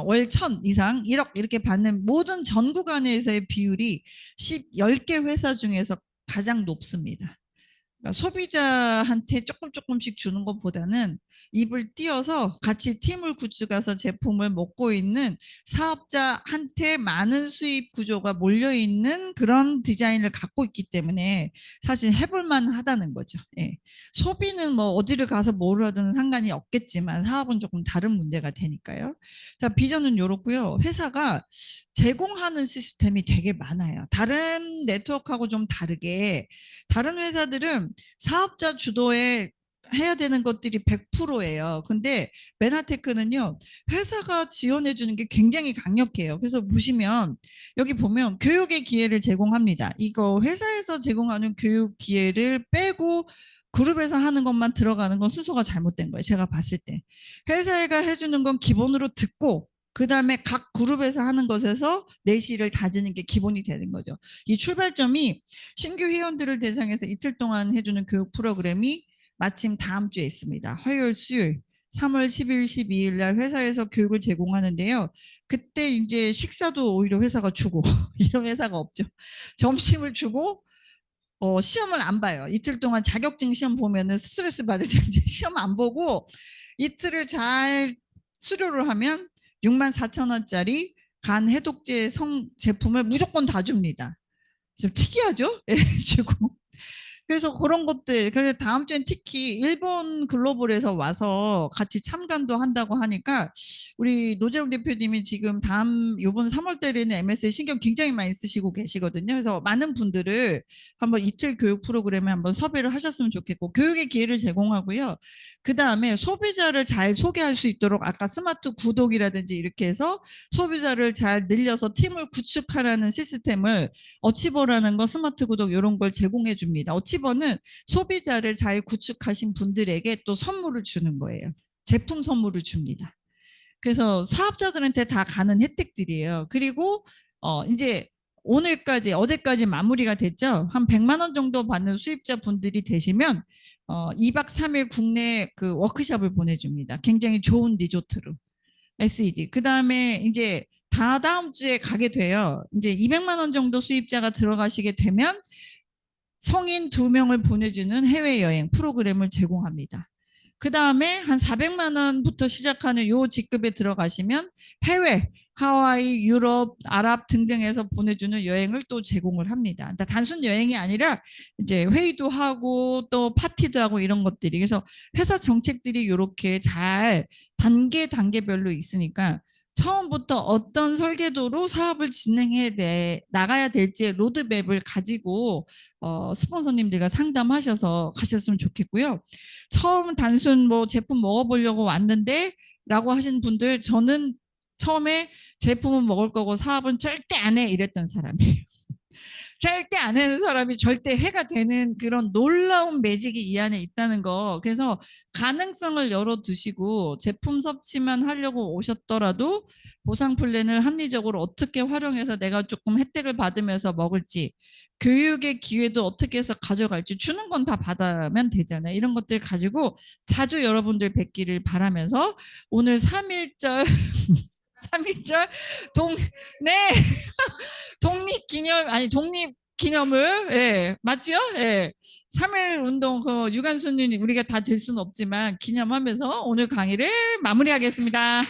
월 1000 이상 1억 이렇게 받는 모든 전 구간에서의 비율이 10개 회사 중에서 가장 높습니다. 그러니까 소비자한테 조금씩 주는 것보다는 입을 띄어서 같이 팀을 구축해서 제품을 먹고 있는 사업자한테 많은 수입 구조가 몰려있는 그런 디자인을 갖고 있기 때문에 사실 해볼만 하다는 거죠. 예. 소비는 뭐 어디를 가서 뭘 하든 상관이 없겠지만 사업은 조금 다른 문제가 되니까요. 자, 비전은 이렇고요. 회사가 제공하는 시스템이 되게 많아요. 다른 네트워크하고 좀 다르게 다른 회사들은 사업자 주도에 해야 되는 것들이 100%예요. 근데 메나테크는요. 회사가 지원해 주는 게 굉장히 강력해요. 그래서 보시면 여기 보면 교육의 기회를 제공합니다. 이거 회사에서 제공하는 교육 기회를 빼고 그룹에서 하는 것만 들어가는 건 순서가 잘못된 거예요. 제가 봤을 때. 회사가 해주는 건 기본으로 듣고 그 다음에 각 그룹에서 하는 것에서 내실을 다지는 게 기본이 되는 거죠. 이 출발점이 신규 회원들을 대상해서 이틀 동안 해주는 교육 프로그램이 마침 다음 주에 있습니다. 화요일, 수요일 3월 10일, 12일 날 회사에서 교육을 제공하는데요. 그때 이제 식사도 오히려 회사가 주고 이런 회사가 없죠. 점심을 주고 시험을 안 봐요. 이틀 동안 자격증 시험 보면은 스트레스 받을 텐데 시험 안 보고 이틀을 잘 수료를 하면 64,000원짜리 간 해독제 제품을 무조건 다 줍니다. 좀 특이하죠? 예, 주고. 그래서 그런 것들, 그래서 다음 주엔 특히 일본 글로벌에서 와서 같이 참관도 한다고 하니까 우리 노재욱 대표님이 지금 요번 3월 달에는 MS에 신경 굉장히 많이 쓰시고 계시거든요. 그래서 많은 분들을 한번 이틀 교육 프로그램에 한번 섭외를 하셨으면 좋겠고 교육의 기회를 제공하고요. 그 다음에 소비자를 잘 소개할 수 있도록 아까 스마트 구독이라든지 이렇게 해서 소비자를 잘 늘려서 팀을 구축하라는 시스템을 어치버라는 거 스마트 구독 이런 걸 제공해 줍니다. 어치버는 소비자를 잘 구축하신 분들에게 또 선물을 주는 거예요. 제품 선물을 줍니다. 그래서 사업자들한테 다 가는 혜택들이에요. 그리고 이제 오늘까지 어제까지 마무리가 됐죠. 한 100만 원 정도 받는 수입자 분들이 되시면 2박 3일 국내 그 워크숍을 보내줍니다. 굉장히 좋은 리조트로 SED. 그 다음에 이제 다음 주에 가게 돼요. 이제 200만 원 정도 수입자가 들어가시게 되면 성인 2명을 보내주는 해외여행 프로그램을 제공합니다. 그 다음에 한 400만 원부터 시작하는 요 직급에 들어가시면 해외 하와이, 유럽, 아랍 등등에서 보내주는 여행을 또 제공을 합니다. 그러니까 단순 여행이 아니라 이제 회의도 하고 또 파티도 하고 이런 것들이, 그래서 회사 정책들이 이렇게 잘 단계별로 있으니까 처음부터 어떤 설계도로 사업을 진행해 나가야 될지 로드맵을 가지고 스폰서님들과 상담하셔서 가셨으면 좋겠고요. 처음 단순 뭐 제품 먹어보려고 왔는데 라고 하신 분들, 저는 처음에 제품은 먹을 거고 사업은 절대 안 해 이랬던 사람이에요. 절대 안 하는 사람이 절대 해가 되는 그런 놀라운 매직이 이 안에 있다는 거. 그래서 가능성을 열어두시고 제품 섭취만 하려고 오셨더라도 보상 플랜을 합리적으로 어떻게 활용해서 내가 조금 혜택을 받으면서 먹을지, 교육의 기회도 어떻게 해서 가져갈지, 주는 건 다 받으면 되잖아요. 이런 것들 가지고 자주 여러분들 뵙기를 바라면서 오늘 3.1절 3.1절 네. 독립기념을, 예, 맞죠? 예. 3.1 운동, 유관순님, 우리가 다 될 수는 없지만 기념하면서 오늘 강의를 마무리하겠습니다.